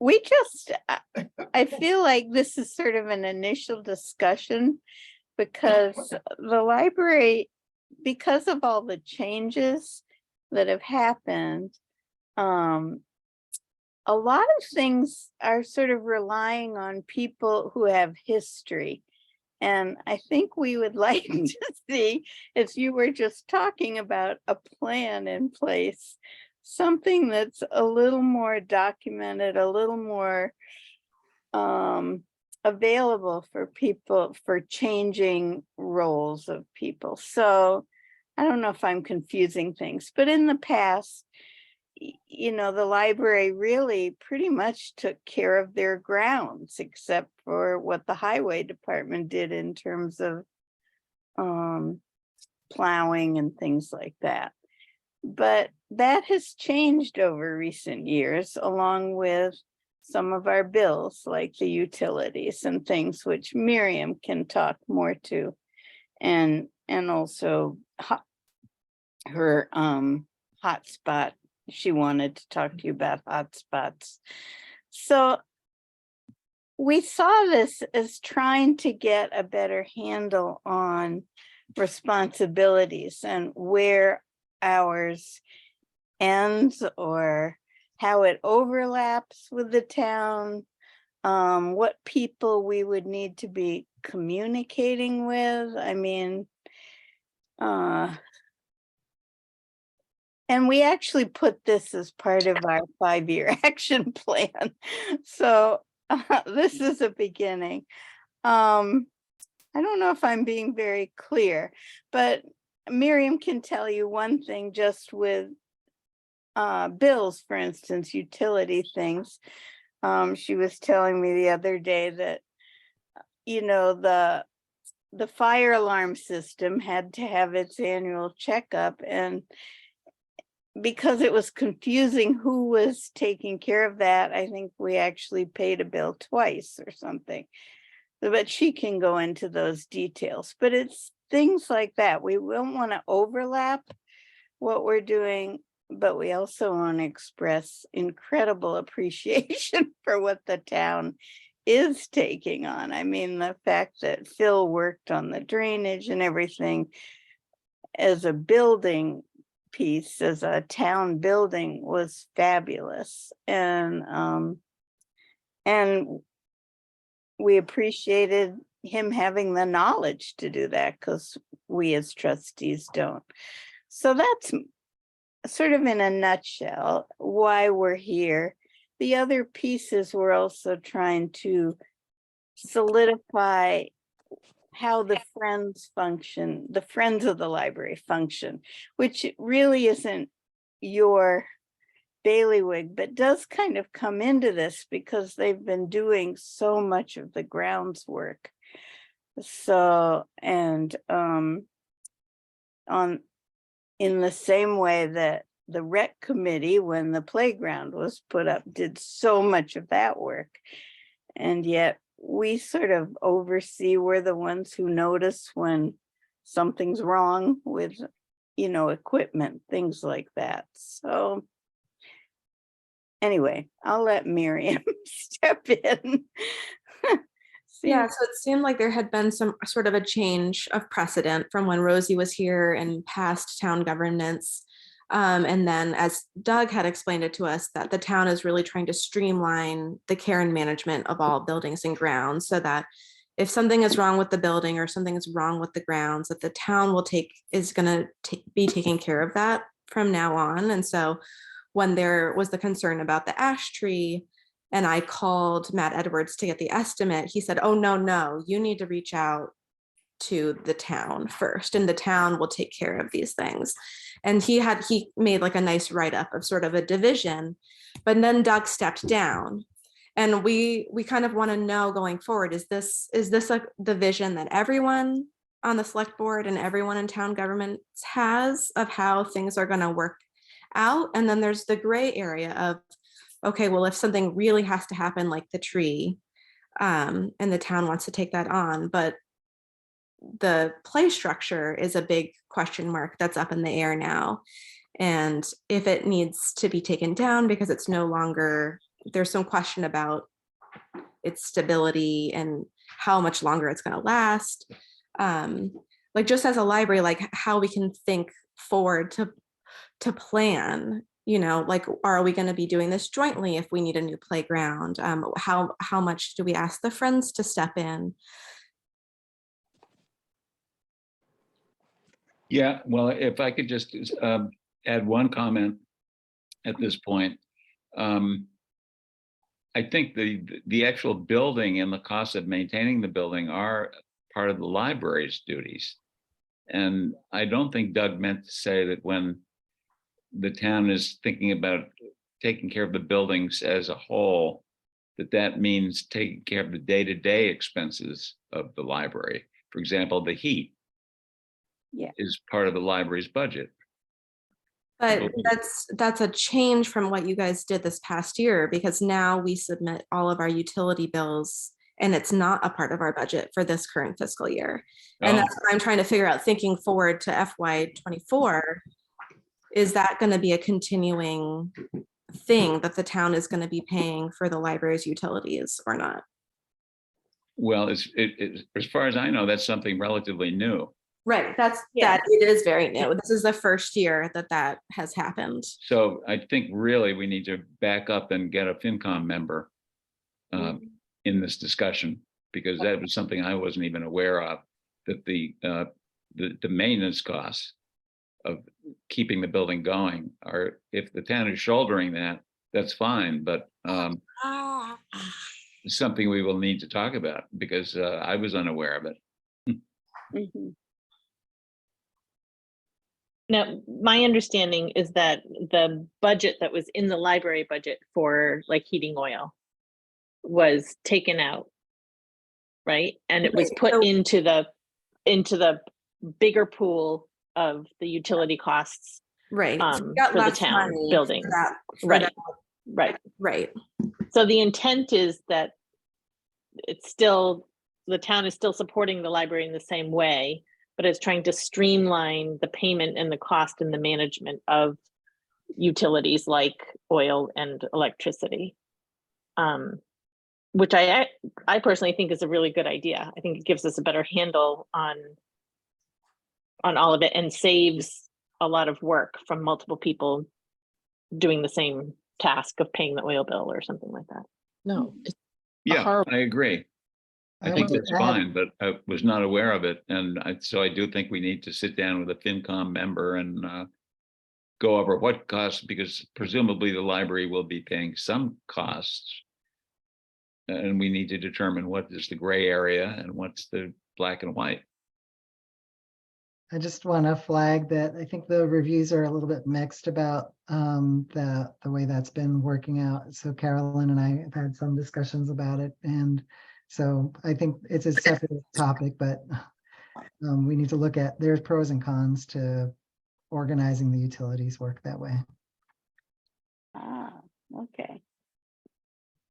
We just, I feel like this is sort of an initial discussion, because the library, because of all the changes that have happened, a lot of things are sort of relying on people who have history. And I think we would like to see, as you were just talking about, a plan in place, something that's a little more documented, a little more available for people, for changing roles of people. So I don't know if I'm confusing things, but in the past, you know, the library really pretty much took care of their grounds, except for what the highway department did in terms of plowing and things like that. But that has changed over recent years, along with some of our bills, like the utilities and things, which Miriam can talk more to, and also her hotspot. She wanted to talk to you about hotspots. So we saw this as trying to get a better handle on responsibilities and where ours ends, or how it overlaps with the town, what people we would need to be communicating with. I mean, and we actually put this as part of our 5-year action plan. So this is a beginning. I don't know if I'm being very clear, but Miriam can tell you one thing, just with bills, for instance, utility things. She was telling me the other day that, you know, the fire alarm system had to have its annual checkup, and because it was confusing who was taking care of that, I think we actually paid a bill twice or something. But she can go into those details, but it's things like that. We won't want to overlap what we're doing, but we also want to express incredible appreciation for what the town is taking on. I mean, the fact that Phil worked on the drainage and everything as a building piece, as a town building, was fabulous. And we appreciated him having the knowledge to do that, because we as trustees don't. So that's sort of in a nutshell why we're here. The other pieces, we're also trying to solidify how the Friends function, the Friends of the Library function, which really isn't your bailiwick, but does kind of come into this because they've been doing so much of the grounds work. So, and in the same way that the rec committee, when the playground was put up, did so much of that work. And yet we sort of oversee, we're the ones who notice when something's wrong with, equipment, things like that. So anyway, I'll let Miriam step in. Yeah, so it seemed like there had been some sort of a change of precedent from when Rosie was here and past town governance. And then, as Doug had explained it to us, that the town is really trying to streamline the care and management of all buildings and grounds, so that if something is wrong with the building or something is wrong with the grounds, that the town is going to be taking care of that from now on. And so when there was the concern about the ash tree, and I called Matt Edwards to get the estimate, he said, oh, no, you need to reach out to the town first, and the town will take care of these things. And he made like a nice write-up of sort of a division, but then Doug stepped down. And we kind of want to know going forward, is this the vision that everyone on the select board and everyone in town governments has of how things are going to work out? And then there's the gray area of, okay, well, if something really has to happen, like the tree, and the town wants to take that on, but the play structure is a big question mark that's up in the air now. And if it needs to be taken down because it's no longer, there's some question about its stability and how much longer it's going to last. Like, just as a library, like how we can think forward to plan, like, are we going to be doing this jointly if we need a new playground? How much do we ask the Friends to step in? Yeah, well, if I could just add one comment at this point. I think the actual building and the cost of maintaining the building are part of the library's duties. And I don't think Doug meant to say that when the town is thinking about taking care of the buildings as a whole, that means taking care of the day-to-day expenses of the library. For example, the heat is part of the library's budget. But that's a change from what you guys did this past year, because now we submit all of our utility bills and it's not a part of our budget for this current fiscal year. And that's what I'm trying to figure out, thinking forward to FY24. Is that going to be a continuing thing that the town is going to be paying for the library's utilities or not? Well, as far as I know, that's something relatively new. Right, that it is very new. This is the first year that has happened. So I think really we need to back up and get a FinCom member in this discussion, because that was something I wasn't even aware of, that the maintenance costs of keeping the building going are, if the town is shouldering that, that's fine, but it's something we will need to talk about, because I was unaware of it. Mm-hmm. Now, my understanding is that the budget that was in the library budget for like heating oil was taken out, right? And it was put into the bigger pool of the utility costs, right? For the town building, right. So the intent is that it's still the town is still supporting the library in the same way, but is trying to streamline the payment and the cost and the management of utilities like oil and electricity. Which I personally think is a really good idea. I think it gives us a better handle on all of it and saves a lot of work from multiple people doing the same task of paying the oil bill or something like that. No, it's Yeah, horrible. I agree. I I think would that's add- fine, but I was not aware of it. And so I do think we need to sit down with a FinCom member and go over what costs, because presumably the library will be paying some costs. And we need to determine what is the gray area and what's the black and white. I just want to flag that I think the reviews are a little bit mixed about the way that's been working out. So Carolyn and I have had some discussions about it. And so I think it's a separate topic, but we need to look at, there's pros and cons to organizing the utilities work that way. Ah, okay.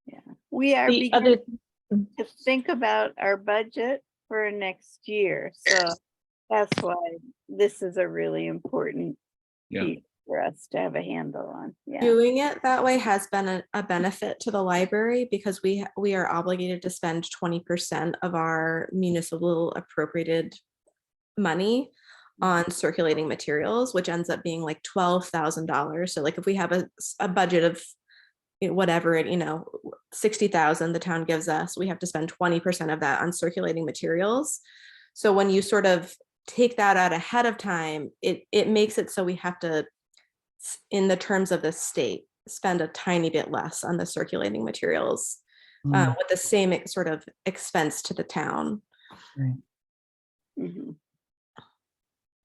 Yeah, we are The other, beginning to think about our budget for next year, so that's why this is a really important Yeah. piece for us to have a handle on. Yeah, Doing it that way has been a benefit to the library because we are obligated to spend 20% of our municipal appropriated money on circulating materials, which ends up being like $12,000. So like if we have a budget of whatever, 60,000 the town gives us, we have to spend 20% of that on circulating materials. So when you sort of take that out ahead of time, it makes it so we have to, in the terms of the state, spend a tiny bit less on the circulating materials Mm, with the same sort of expense to the town. right. mhm.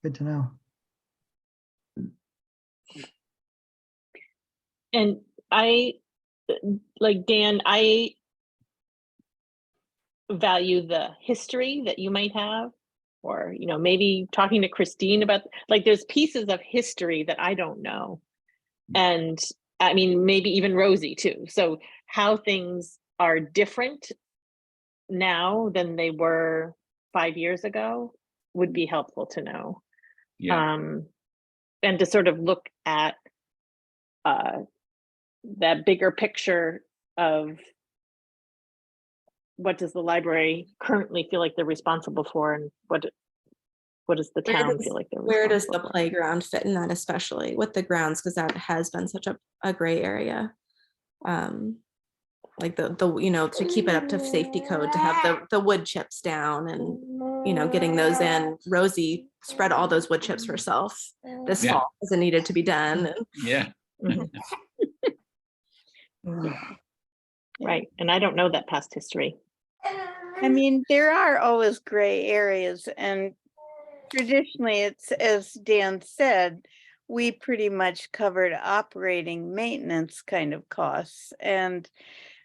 Good to know. and I, like Dan, I value the history that you might have, or, maybe talking to Christine about, like, there's pieces of history that I don't know. And I mean, maybe even Rosie too. So how things are different now than they were 5 years ago would be helpful to know. Yeah, And to sort of look at that bigger picture of what does the library currently feel like they're responsible for, and what does the town feel like they're Where does the responsible for? playground fit in that, especially with the grounds, because that has been such a gray area. Like the to keep it up to safety code, to have the wood chips down and getting those in. Rosie spread all those wood chips herself this Yeah. fall because it needed to be done. yeah. Mhm. Right, and I don't know that past history. I mean, there are always gray areas, and traditionally, it's, as Dan said, we pretty much covered operating maintenance kind of costs.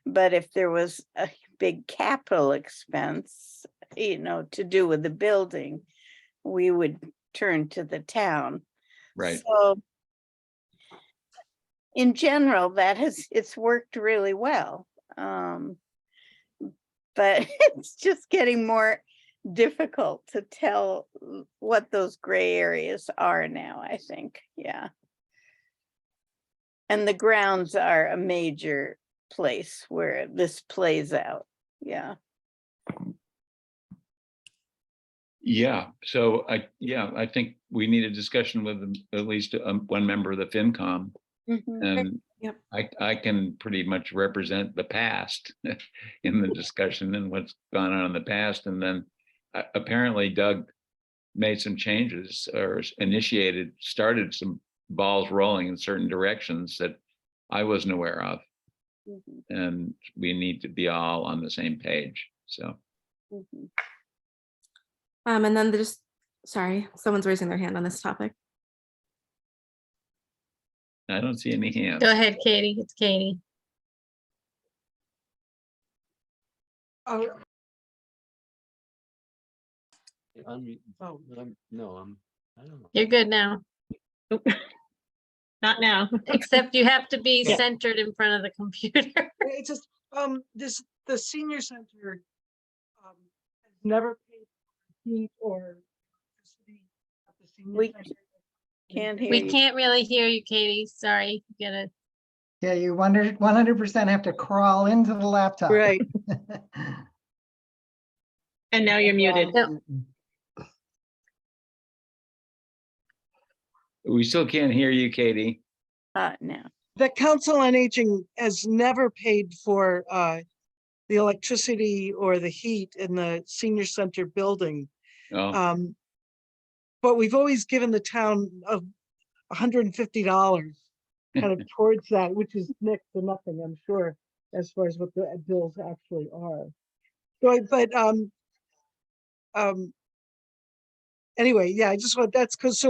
But if there was a big capital expense, to do with the building, we would turn to the town. Right. So in general, it's worked really well. But it's just getting more difficult to tell what those gray areas are now, I think. Yeah. And the grounds are a major place where this plays out. Yeah. Yeah, so I think we need a discussion with at least one member of the FinCom. Mhm. And Yep. I can pretty much represent the past in the discussion and what's gone on in the past. And then apparently Doug made some changes or started some balls rolling in certain directions that I wasn't aware of. Mhm. And we need to be all on the same page. So, Mhm. And then sorry, someone's raising their hand on this topic. I don't see any hands. Go ahead, Katie. It's Katie. You're good now, Not now. except you have to be Yeah. centered in front of the computer. It's just, the senior center, never paid for heat or electricity at the senior We center. can't hear We you. can't really hear you, Katie. Sorry. You gotta, Yeah, you 100% have to crawl into the laptop. Right. And now you're muted. We still can't hear you, Katie. No. The Council on Aging has never paid for the electricity or the heat in the senior center building. Oh, But we've always given the town of $150 kind of towards that, which is next to nothing, I'm sure, as far as what the bills actually are. Anyway, yeah, I just want, that's because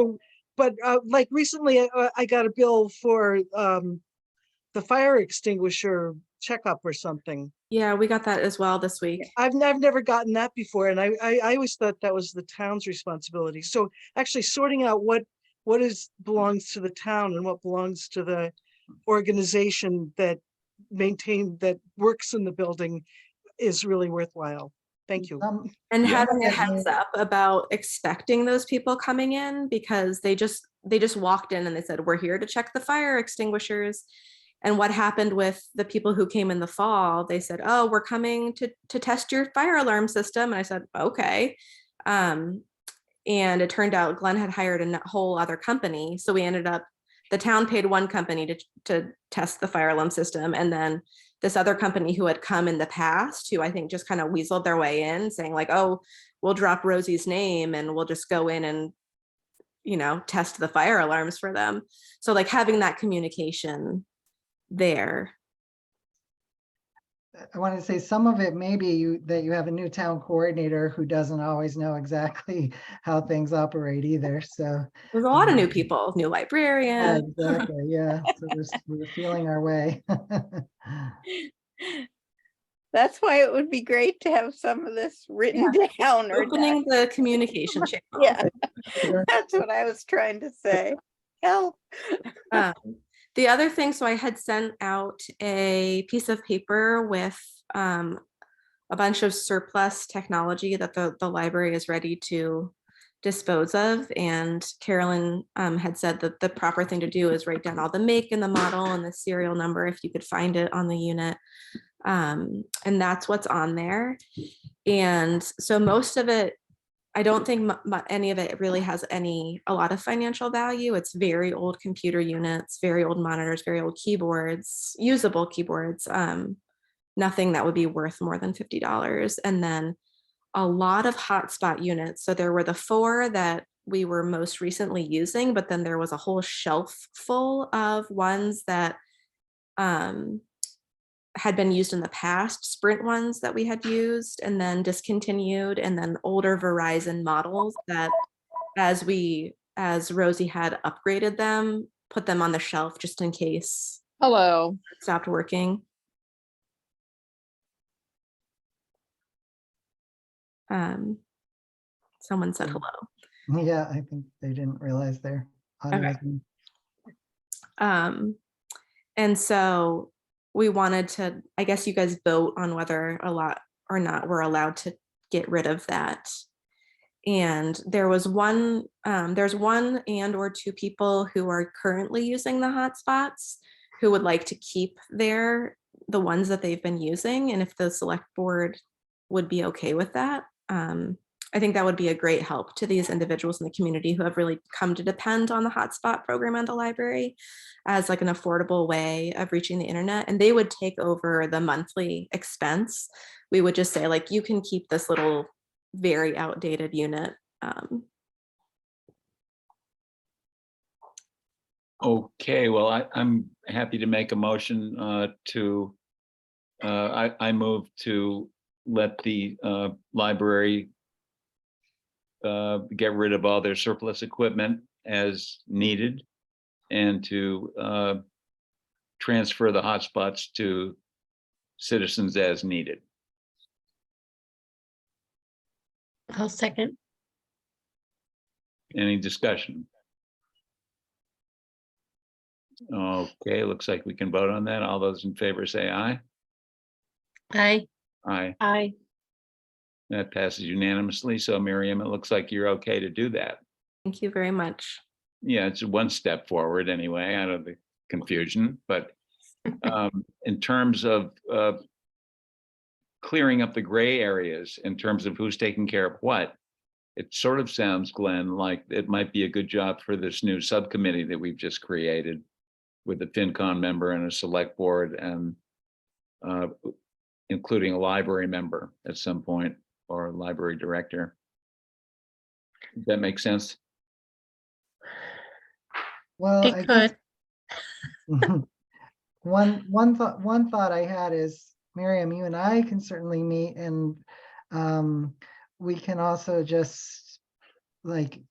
but like recently I got a bill for the fire extinguisher checkup or something. Yeah, we got that as well this week. I've never gotten that before, and I always thought that was the town's responsibility. So actually sorting out what belongs to the town and what belongs to the organization that works in the building is really worthwhile. Thank you. And Yeah. having a heads up about expecting those people coming in, because they just walked in and they said, we're here to check the fire extinguishers. And what happened with the people who came in the fall, they said, oh, we're coming to test your fire alarm system. And I said, okay. And it turned out Glenn had hired a whole other company. So we ended up, the town paid one company to test the fire alarm system. And then this other company who had come in the past, who I think just kind of weaseled their way in, saying like, oh, we'll drop Rosie's name and we'll just go in and, test the fire alarms for them. So like having that communication there. I want to say some of it may be that you have a new town coordinator who doesn't always know exactly how things operate either. So There's a lot of new people, new librarian. yeah, exactly. Yeah. So we're feeling our way. That's why it would be great to have some of this written down or Opening the communication channel. Yeah, Sure. that's what I was trying to say. Help. The other thing, so I had sent out a piece of paper with a bunch of surplus technology that the library is ready to dispose of. And Carolyn had said that the proper thing to do is write down all the make and the model and the serial number if you could find it on the unit. And that's what's on there. And so most of it, I don't think any of it really has a lot of financial value. It's very old computer units, very old monitors, very old keyboards, usable keyboards, nothing that would be worth more than $50. And then a lot of hotspot units. So there were the 4 that we were most recently using, but then there was a whole shelf full of ones that had been used in the past, Sprint ones that we had used and then discontinued, and then older Verizon models that as Rosie had upgraded them, put them on the shelf just in case Hello. it stopped working. Someone said hello. Yeah, I think they didn't realize their audio was on. And so we wanted to, I guess you guys vote on whether a lot or not we're allowed to get rid of that. And there's one and or 2 people who are currently using the hotspots who would like to keep the ones that they've been using. And if the select board would be okay with that, I think that would be a great help to these individuals in the community who have really come to depend on the hotspot program at the library as like an affordable way of reaching the internet. And they would take over the monthly expense. We would just say like, you can keep this little very outdated unit. okay. Well, I'm happy to make a motion I move to let the library get rid of all their surplus equipment as needed and to transfer the hotspots to citizens as needed. I'll second. Any discussion? Okay, looks like we can vote on that. All those in favor say aye. Aye. Aye. Aye. That passes unanimously. So Miriam, it looks like you're okay to do that. Thank you very much. Yeah, it's one step forward anyway, out of the confusion, but in terms of clearing up the gray areas in terms of who's taking care of what, it sort of sounds, Glenn, like it might be a good job for this new subcommittee that we've just created with a FinCon member and a select board and including a library member at some point or a library director. Does that make sense? Well, It I could. guess one thought I had is, Miriam, you and I can certainly meet, and we can also just, like,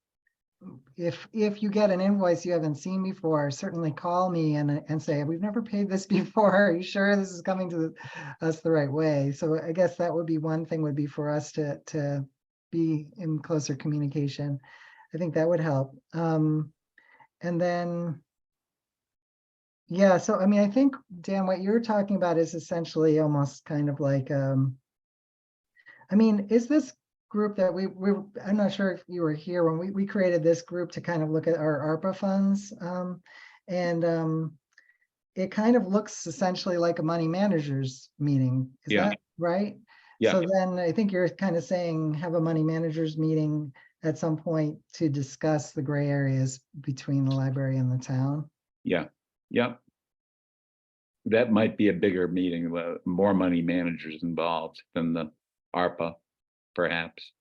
if you get an invoice you haven't seen before, certainly call me and say, we've never paid this before. Are you sure this is coming to us the right way? So I guess that would be one thing, would be for us to be in closer communication. I think that would help. And then, yeah, so I mean, I think, Dan, what you're talking about is essentially almost kind of like, I mean, is this group that I'm not sure if you were here when we created this group to kind of look at our ARPA funds. And it kind of looks essentially like a money managers meeting. Is Yeah. that right? Yeah. So then I think you're kind of saying have a money managers meeting at some point to discuss the gray areas between the library and the town. Yeah. Yeah. That might be a bigger meeting, more money managers involved than the ARPA, perhaps.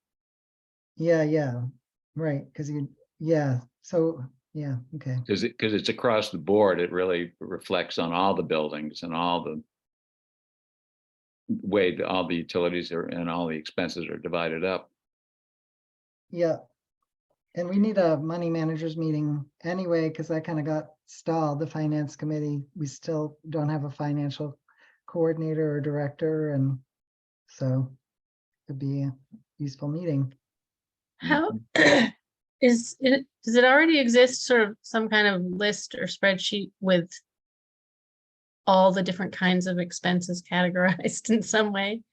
Yeah, right. Because so yeah, okay. Because it's across the board, it really reflects on all the buildings and all the way that all the utilities are and all the expenses are divided up. Yeah. And we need a money managers meeting anyway, because that kind of got stalled, the finance committee. We still don't have a financial coordinator or director, and so it'd be a useful meeting. How does it already exist, sort of some kind of list or spreadsheet with all the different kinds of expenses categorized in some way?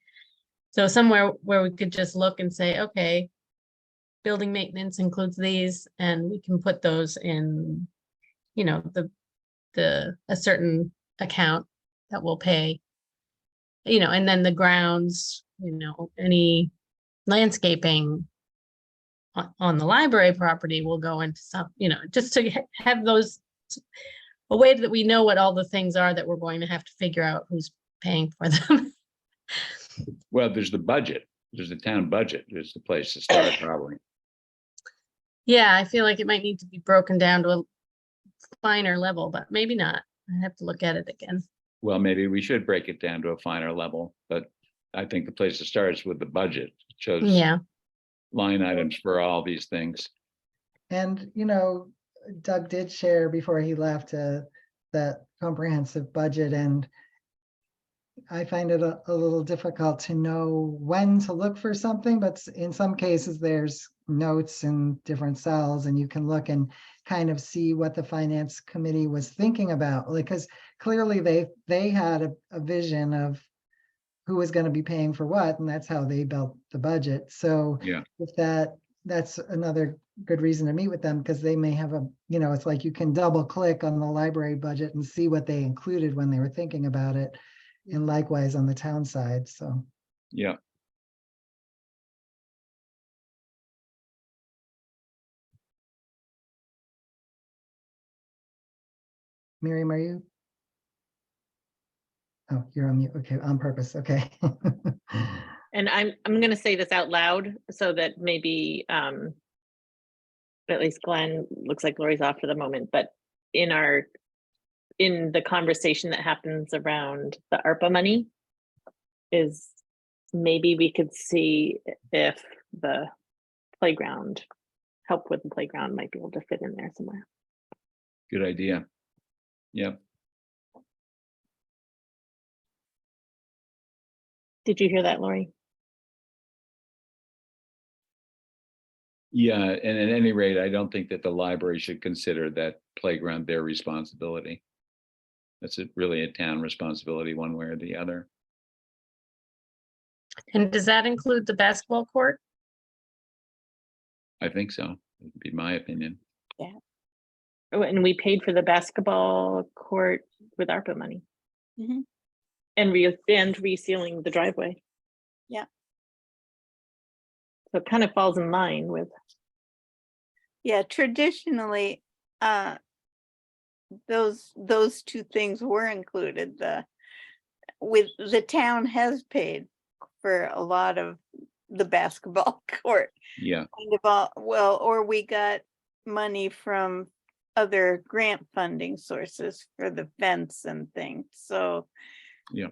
So somewhere where we could just look and say, okay, building maintenance includes these, and we can put those in, you know, a certain account that will pay, you know, and then the grounds, you know, any landscaping on the library property will go into some, you know, just to have those, a way that we know what all the things are that we're going to have to figure out who's paying for them. Well, there's the budget. There's the town budget. There's the place to start probably. Yeah, I feel like it might need to be broken down to a finer level, but maybe not. I have to look at it again. Well, maybe we should break it down to a finer level, but I think the place to start is with the budget. It shows Yeah. line items for all these things. And, you know, Doug did share before he left that comprehensive budget, and I find it a little difficult to know when to look for something, but in some cases there's notes in different cells and you can look and kind of see what the finance committee was thinking about, because clearly they had a vision of who was going to be paying for what, and that's how they built the budget. So Yeah. if that's another good reason to meet with them, because they may have you know, it's like you can double click on the library budget and see what they included when they were thinking about it. And likewise on the town side, so. Yeah. Miriam, are you? Oh, you're on mute. Okay, on purpose. Okay. And I'm going to say this out loud so that maybe at least Glenn, looks like Lori's off for the moment, but in the conversation that happens around the ARPA money is maybe we could see if the playground, help with the playground might be able to fit in there somewhere. Good idea. Yep. Did you hear that, Lori? Yeah, and at any rate, I don't think that the library should consider that playground their responsibility. That's really a town responsibility one way or the other. And does that include the basketball court? I think so, would be my opinion. Oh, and we paid for the basketball court with ARPA money. Mhm. And resealing the driveway. Yeah. So it kind of falls in line with, Yeah, traditionally, those two things were included. The town has paid for a lot of the basketball court. Yeah, Kind of all, well, or we got money from other grant funding sources for the fence and things, so. Yeah.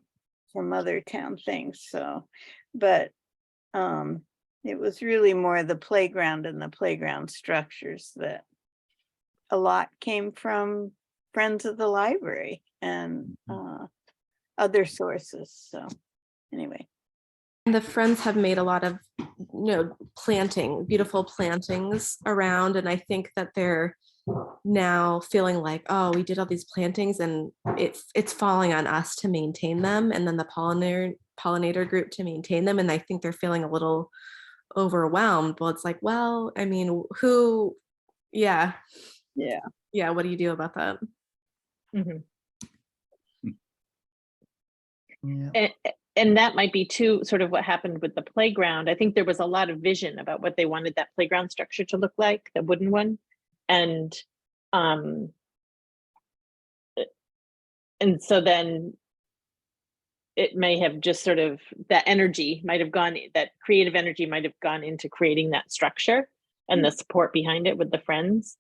From other town things, so, but, it was really more the playground and the playground structures that a lot came from Friends of the Library and, other sources, so, anyway. And the Friends have made a lot of, beautiful plantings around. And I think that they're now feeling like, oh, we did all these plantings and it's falling on us to maintain them. And then the pollinator group to maintain them. And I think they're feeling a little overwhelmed. Well, it's like, well, I mean, yeah, what do you do about that? mhm. Yeah. And that might be too sort of what happened with the playground. I think there was a lot of vision about what they wanted that playground structure to look like, the wooden one. And so then it may have just sort of, that energy might have gone, that creative energy might have gone into creating that structure and the support behind it with the Friends.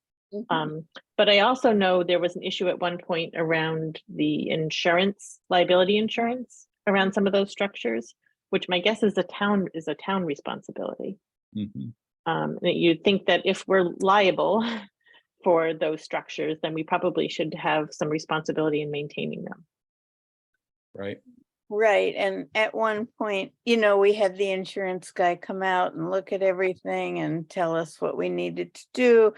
But I also know there was an issue at one point around the insurance, liability insurance around some of those structures, which my guess is a town responsibility. mhm, That you'd think that if we're liable for those structures, then we probably should have some responsibility in maintaining them. right. Right, and at one point, we had the insurance guy come out and look at everything and tell us what we needed to do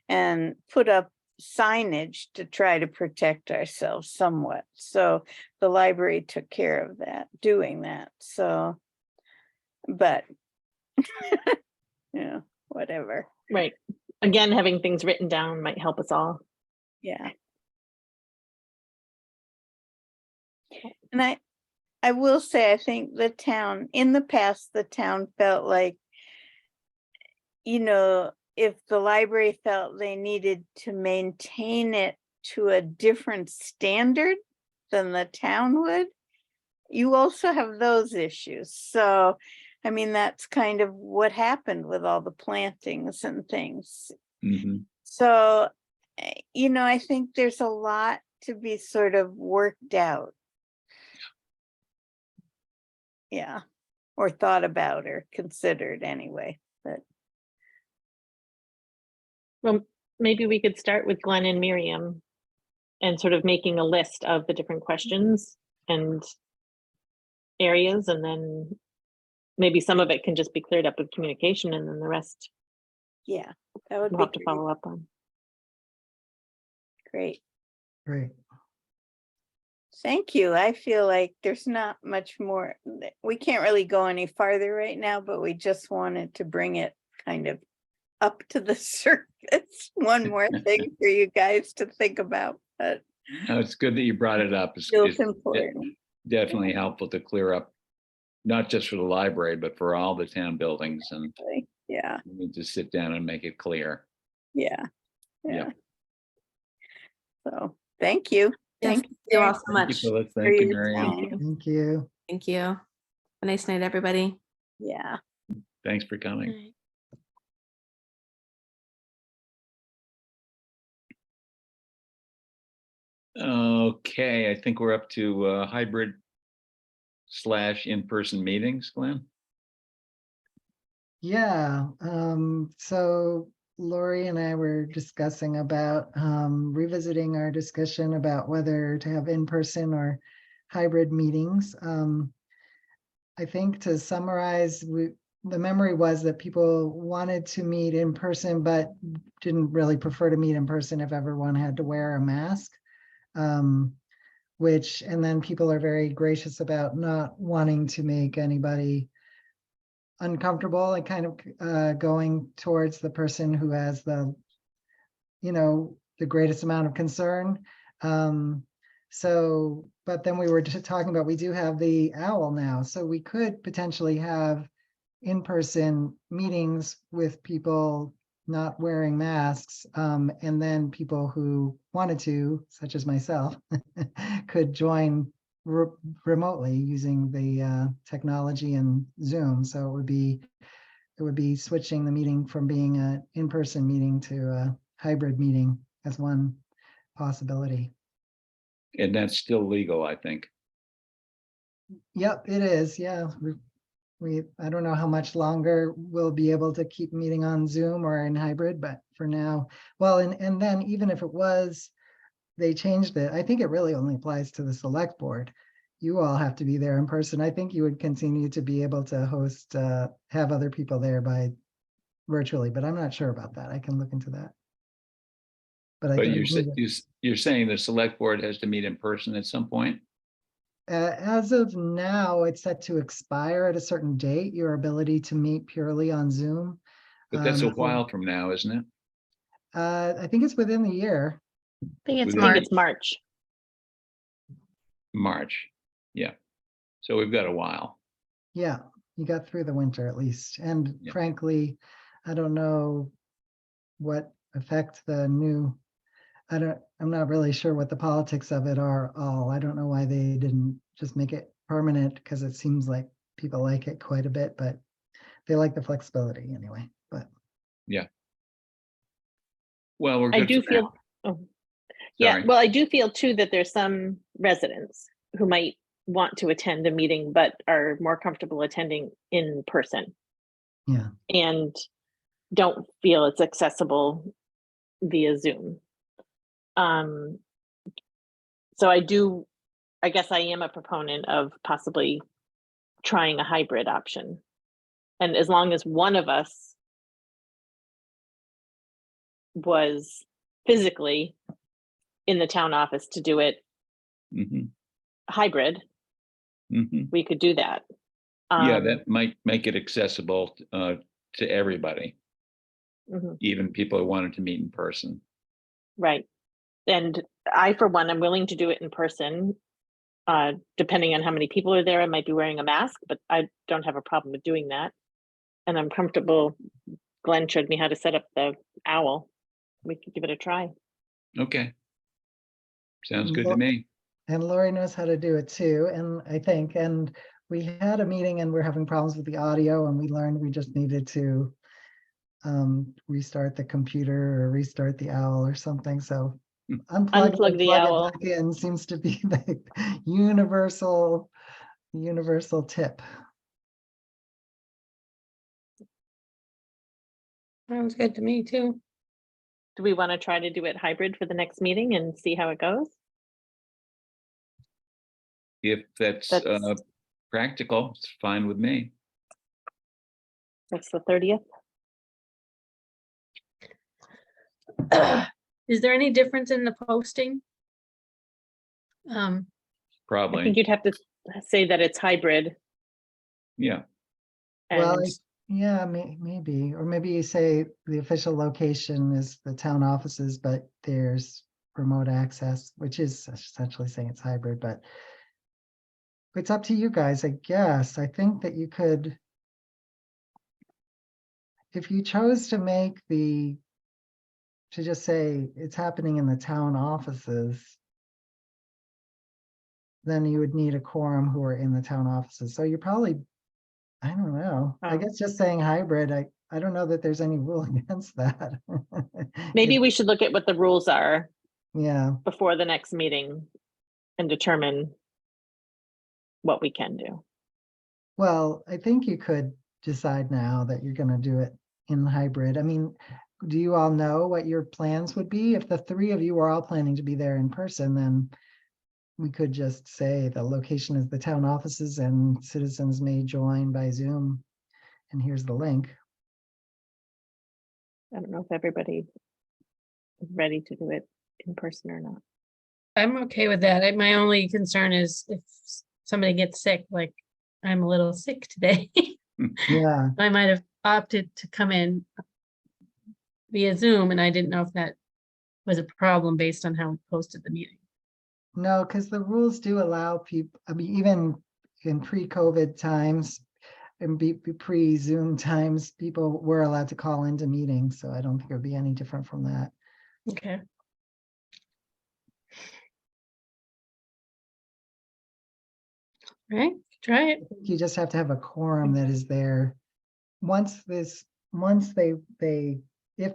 and put up signage to try to protect ourselves somewhat. So the library took care of that, doing that, so, but, whatever, Right. Again, having things written down might help us all. yeah. And I will say, I think the town, in the past, the town felt like, if the library felt they needed to maintain it to a different standard than the town would, you also have those issues. So, I mean, that's kind of what happened with all the plantings and things. Mhm, So, I think there's a lot to be sort of worked out. Yeah, or thought about or considered anyway, but. Well, maybe we could start with Glenn and Miriam and sort of making a list of the different questions and areas, and then maybe some of it can just be cleared up with communication, and then the rest Yeah, that would we'll be have to follow up on. great. Great. Thank you. I feel like there's not much more. We can't really go any farther right now, but we just wanted to bring it kind of up to the surface. One more thing for you guys to think about, but no, it's good that you brought it up. It's feels important. definitely helpful to clear up, not just for the library, but for all the town buildings, and Yeah, we need to sit down and make it clear. yeah. Yeah. So, thank you. Yes, Thank thank you all very so Thank you, much. Phyllis. for Thank you, your Mary Ann. time. Thank you. Thank you. Have a nice night, everybody. Yeah. Thanks for coming. Okay, I think we're up to hybrid / in-person meetings, Glenn. Yeah, so Lori and I were discussing about revisiting our discussion about whether to have in-person or hybrid meetings. I think to summarize, the memory was that people wanted to meet in person, but didn't really prefer to meet in person if everyone had to wear a mask. And then people are very gracious about not wanting to make anybody uncomfortable and kind of going towards the person who has the, the greatest amount of concern. So, but then we were just talking about, we do have the owl now, so we could potentially have in-person meetings with people not wearing masks, and then people who wanted to, such as myself, could join remotely using the technology and Zoom. So it would be switching the meeting from being an in-person meeting to a hybrid meeting as one possibility. And that's still legal, I think. Yep, it is. Yeah. I don't know how much longer we'll be able to keep meeting on Zoom or in hybrid, but for now, well, and then even if it was, they changed it. I think it really only applies to the select board. You all have to be there in person. I think you would continue to be able to host, have other people there by virtually, but I'm not sure about that. I can look into that. But But you're saying the select board has to meet in person at some point? As of now, it's set to expire at a certain date, your ability to meet purely on Zoom. But that's a So, while from now, isn't it? I think it's within the year. I think it's Within- I March. think it's March. March. Yeah. So we've got a while. Yeah, you got through the winter at least. And Yeah. frankly, I don't know what effect the new, I'm not really sure what the politics of it are all. I don't know why they didn't just make it permanent, because it seems like people like it quite a bit, but they like the flexibility anyway, but. Well, we're I good do for now. feel, oh, yeah, Sorry. well, I do feel too that there's some residents who might want to attend a meeting, but are more comfortable attending in person Yeah, and don't feel it's accessible via Zoom. So I guess I am a proponent of possibly trying a hybrid option. And as long as one of us was physically in the town office to do it Mhm, hybrid, mhm. we could do that. Yeah, that might make it accessible to everybody, Mhm, even people who wanted to meet in person. right. And I, for one, I'm willing to do it in person. Depending on how many people are there, I might be wearing a mask, but I don't have a problem with doing that. And I'm comfortable. Glenn showed me how to set up the owl. We could give it a try. Okay. Sounds good to Well- me. and Lori knows how to do it too, and I think, and we had a meeting and we're having problems with the audio, and we learned we just needed to restart the computer or restart the owl or something, so Hmm. unplug it Unplug and the plug it owl. back in seems to be the universal tip. Sounds good to me too. Do we want to try to do it hybrid for the next meeting and see how it goes? If that's That's- practical, it's fine with me. That's the 30th. Is there any difference in the posting? I think Probably. you'd have to say that it's hybrid. Yeah. Well, And yeah, maybe, or maybe you say the official location is the town offices, but there's remote access, which is essentially saying it's hybrid, but it's up to you guys, I guess. I think that you could, if you chose to make to just say it's happening in the town offices, then you would need a quorum who are in the town offices. So you probably, I don't know, I Oh. guess just saying hybrid, I don't know that there's any rule against that. maybe we should look at what the rules are Yeah, before the next meeting and determine what we can do. well, I think you could decide now that you're gonna do it in hybrid. I mean, do you all know what your plans would be? If the three of you are all planning to be there in person, then we could just say the location is the town offices and citizens may join by Zoom. And here's the link. I don't know if everybody is ready to do it in person or not. I'm okay with that. My only concern is if somebody gets sick, like I'm a little sick today. Yeah, I might have opted to come in via Zoom, and I didn't know if that was a problem based on how we posted the meeting. no, because the rules do allow people, I mean, even in pre-COVID times and pre-Zoom times, people were allowed to call into meetings, so I don't think it would be any different from that. Okay. All right, try it. You just have to have a quorum that is there. Once if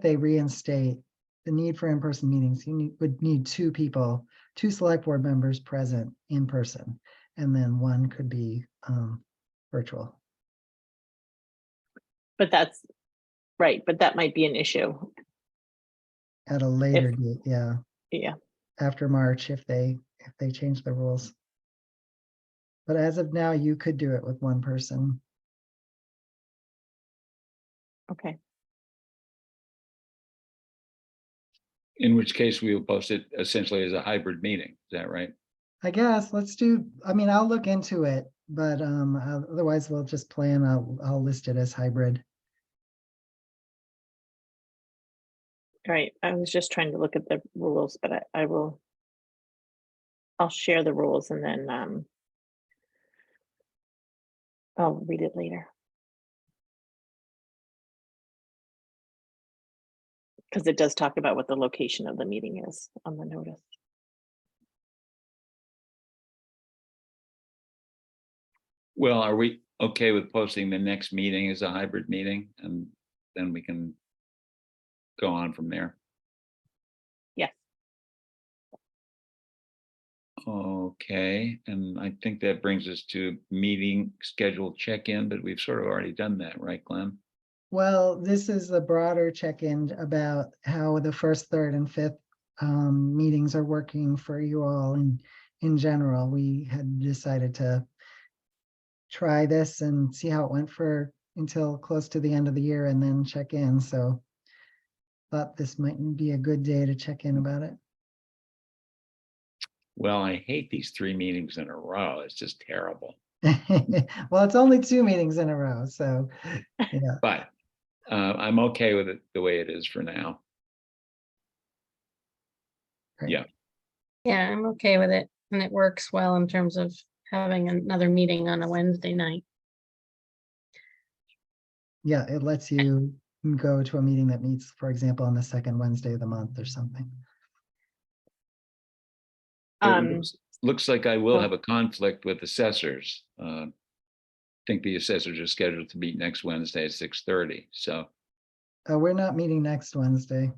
they reinstate the need for in-person meetings, would need two people, two select board members present in person, and then one could be virtual. But that's right, but that might be an issue. At a later date, yeah, Yeah, after March, if they change the rules. But as of now, you could do it with one person. okay. In which case we will post it essentially as a hybrid meeting. Is that right? I guess let's do, I mean, I'll look into it, but otherwise we'll just plan, I'll list it as hybrid. All right, I was just trying to look at the rules, but I'll share the rules and then I'll read it later. Because it does talk about what the location of the meeting is on the notice. Well, are we okay with posting the next meeting as a hybrid meeting? And then we can go on from there. Yes. Okay, and I think that brings us to meeting schedule check-in, but we've sort of already done that, right, Glenn? Well, this is a broader check-in about how the first, third, and fifth meetings are working for you all in general. We had decided to try this and see how it went for until close to the end of the year and then check in. So thought this might be a good day to check in about it. Well, I hate these 3 meetings in a row. It's just terrible. Well, it's only 2 meetings in a row, so yeah. But I'm okay with it the way it is for now. Great. Yeah. Yeah, I'm okay with it. And it works well in terms of having another meeting on a Wednesday night. Yeah, it lets you go to a meeting that meets, for example, on the second Wednesday of the month or something. It looks like I will oh. have a conflict with assessors. I think the assessors are scheduled to meet next Wednesday at 6:30. So, We're not meeting next Wednesday.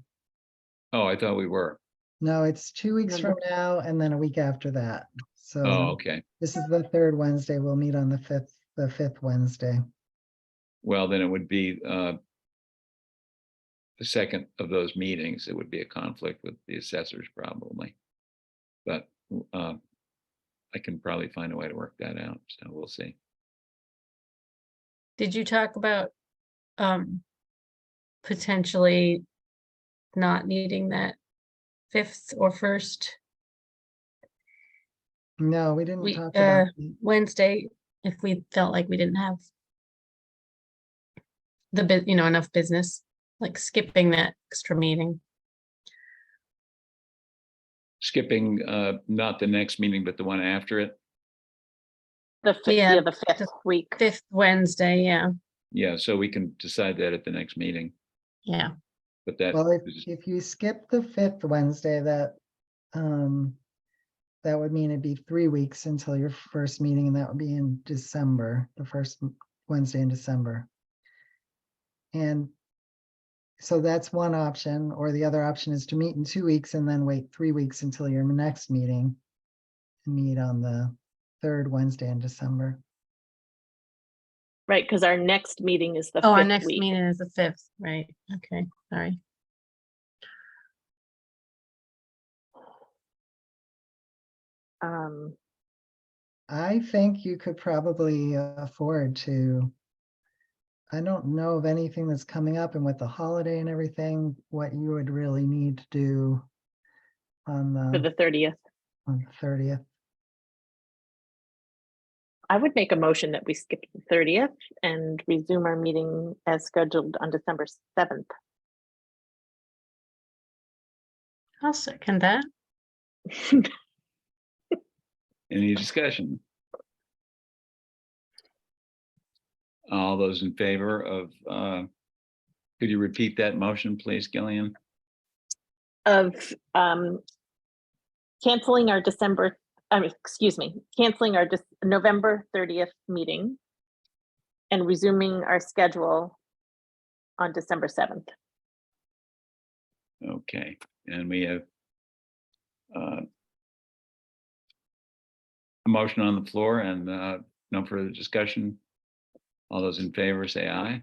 oh, I thought we were. No, it's 2 weeks from now and then a week after that. Oh, So okay. this is the third Wednesday. We'll meet on the fifth Wednesday. Well, then it would be the second of those meetings. It would be a conflict with the assessors probably. But I can probably find a way to work that out. So we'll see. Did you talk about potentially not needing that 5th or 1st No, we didn't talk about it. Wednesday if we felt like we didn't have the enough business, like skipping that extra meeting? Skipping not the next meeting, but the one after it. The Yeah, the 5th week. 5th Wednesday, yeah. Yeah, so we can decide that at the next meeting. Yeah. But that Well, is- if you skip the fifth Wednesday, that would mean it'd be 3 weeks until your first meeting, and that would be in December, the first Wednesday in December. And so that's one option, or the other option is to meet in 2 weeks and then wait 3 weeks until your next meeting and meet on the third Wednesday in December. Right, because our next meeting is the Oh, our 5th next week. meeting is the 5th, right? Okay, sorry. I think you could probably afford to. I don't know of anything that's coming up, and with the holiday and everything, what you would really need to do on For the the 30th. 30th. I would make a motion that we skip the 30th and resume our meeting as scheduled on December 7th. I'll second that. Any discussion? All those in favor of, could you repeat that motion, please, Gillian? Of canceling our December, excuse me, canceling our November 30th meeting and resuming our schedule on December 7th. Okay, and we have a motion on the floor and no further discussion. All those in favor say aye.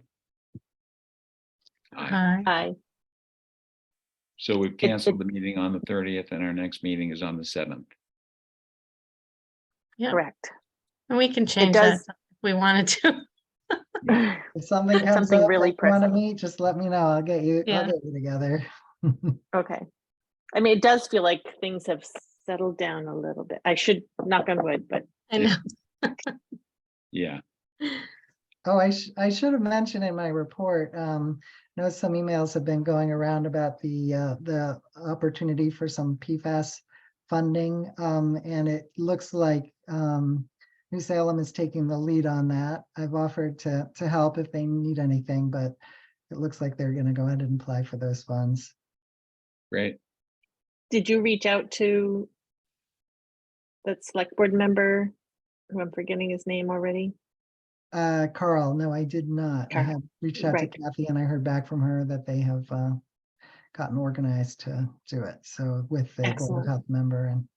Aye. Aye. Aye. So we've canceled the meeting on the 30th and our next meeting is on the 7th. Yeah. Correct. And we can change that does- if we wanted to. If something comes Something up really that you want to pressing. meet, just let me know. I'll get you Yeah. together. Okay. I mean, it does feel like things have settled down a little bit. I should knock on wood, but I know. Yeah, Oh, I should have mentioned in my report, know some emails have been going around about the opportunity for some PFAS funding. And it looks like New Salem is taking the lead on that. I've offered to help if they need anything, but it looks like they're gonna go ahead and apply for those funds. great. did you reach out to that select board member who I'm forgetting his name already? Carl, no, I did not. I Carl, have reached out to right. Kathy and I heard back from her that they have gotten organized to do it. So with the Board Excellent. of Health member and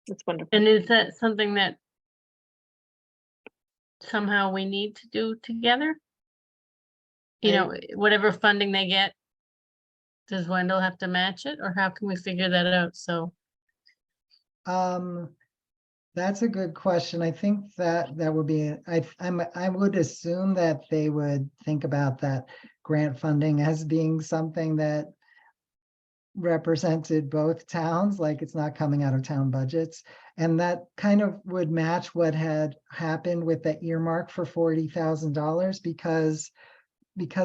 That's wonderful. And is that something that somehow we need to do together? You know, whatever funding they get, does Wendell have to match it, or how can we figure that out? So, that's a good question. I think that would be, I would assume that they would think about that grant funding as being something that represented both towns, like it's not coming out of town budgets. And that kind of would match what had happened with the earmark for $40,000 because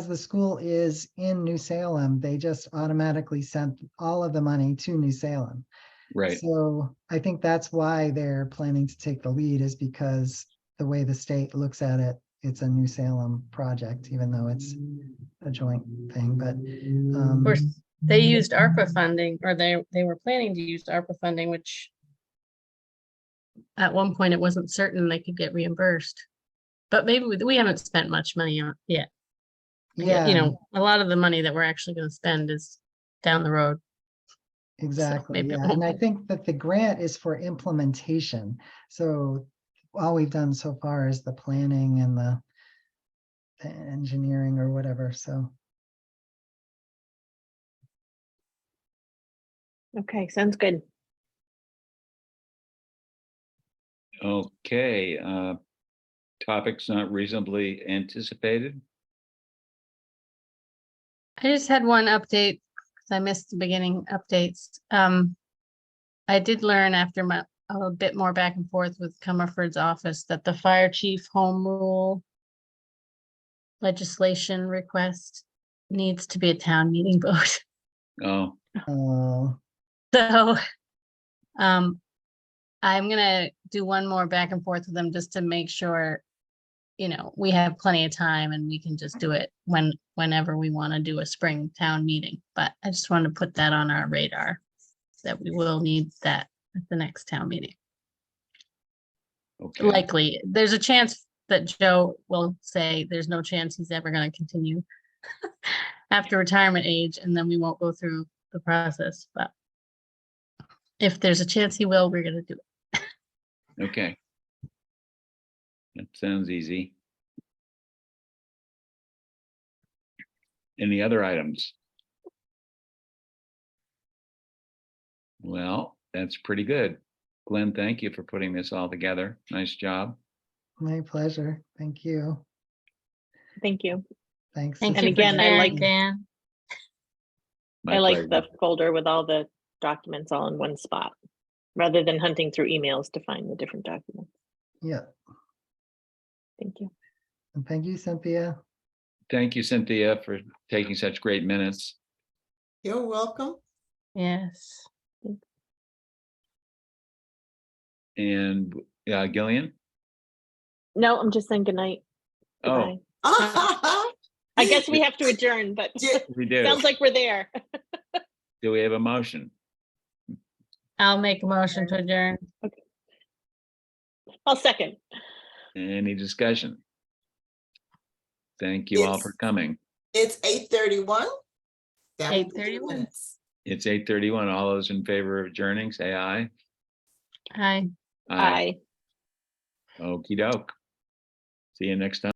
the school is in New Salem, they just automatically sent all of the money to New Salem. Right, So I think that's why they're planning to take the lead, is because the way the state looks at it, it's a New Salem project, even though it's a joint thing, but of course, they used ARPA funding, or they were planning to use ARPA funding, which at one point it wasn't certain they could get reimbursed. But maybe we haven't spent much money on it yet. yeah, You know, a lot of the money that we're actually going to spend is down the road. exactly. maybe it Yeah, and won't I be. think that the grant is for implementation. So all we've done so far is the planning and the engineering or whatever. So Okay, sounds good. okay. Topics not reasonably anticipated. I just had one update because I missed the beginning updates. I did learn after a bit more back and forth with Comerford's office that the fire chief home rule legislation request needs to be a town meeting vote. Oh, So, I'm gonna do one more back and forth with them just to make sure, you know, we have plenty of time and we can just do it whenever we want to do a spring town meeting. But I just want to put that on our radar, that we will need that at the next town meeting. okay. Likely, there's a chance that Joe will say there's no chance he's ever going to continue after retirement age, and then we won't go through the process. But if there's a chance he will, we're going to do it. Okay. That sounds easy. Any other items? Well, that's pretty good. Glenn, thank you for putting this all together. Nice job. my pleasure. Thank you. Thank you. Thanks. Thank And you for again, I sharing, like- Dan. My I like pleasure. the folder with all the documents all in one spot, rather than hunting through emails to find the different documents. Yeah, Thank you. and thank you, Cynthia. Thank you, Cynthia, for taking such great minutes. You're welcome. Yes. And Gillian? No, I'm just saying goodnight. Oh, Goodbye. I guess we have to adjourn, but Yeah, we do. sounds like we're there. Do we have a motion? I'll make a motion to adjourn. I'll second. Any discussion? Thank you all for coming. It's 8:31. 8:31. It's 8:31. All those in favor of adjourning, say aye. Aye. Aye. Okey doke. See you next time.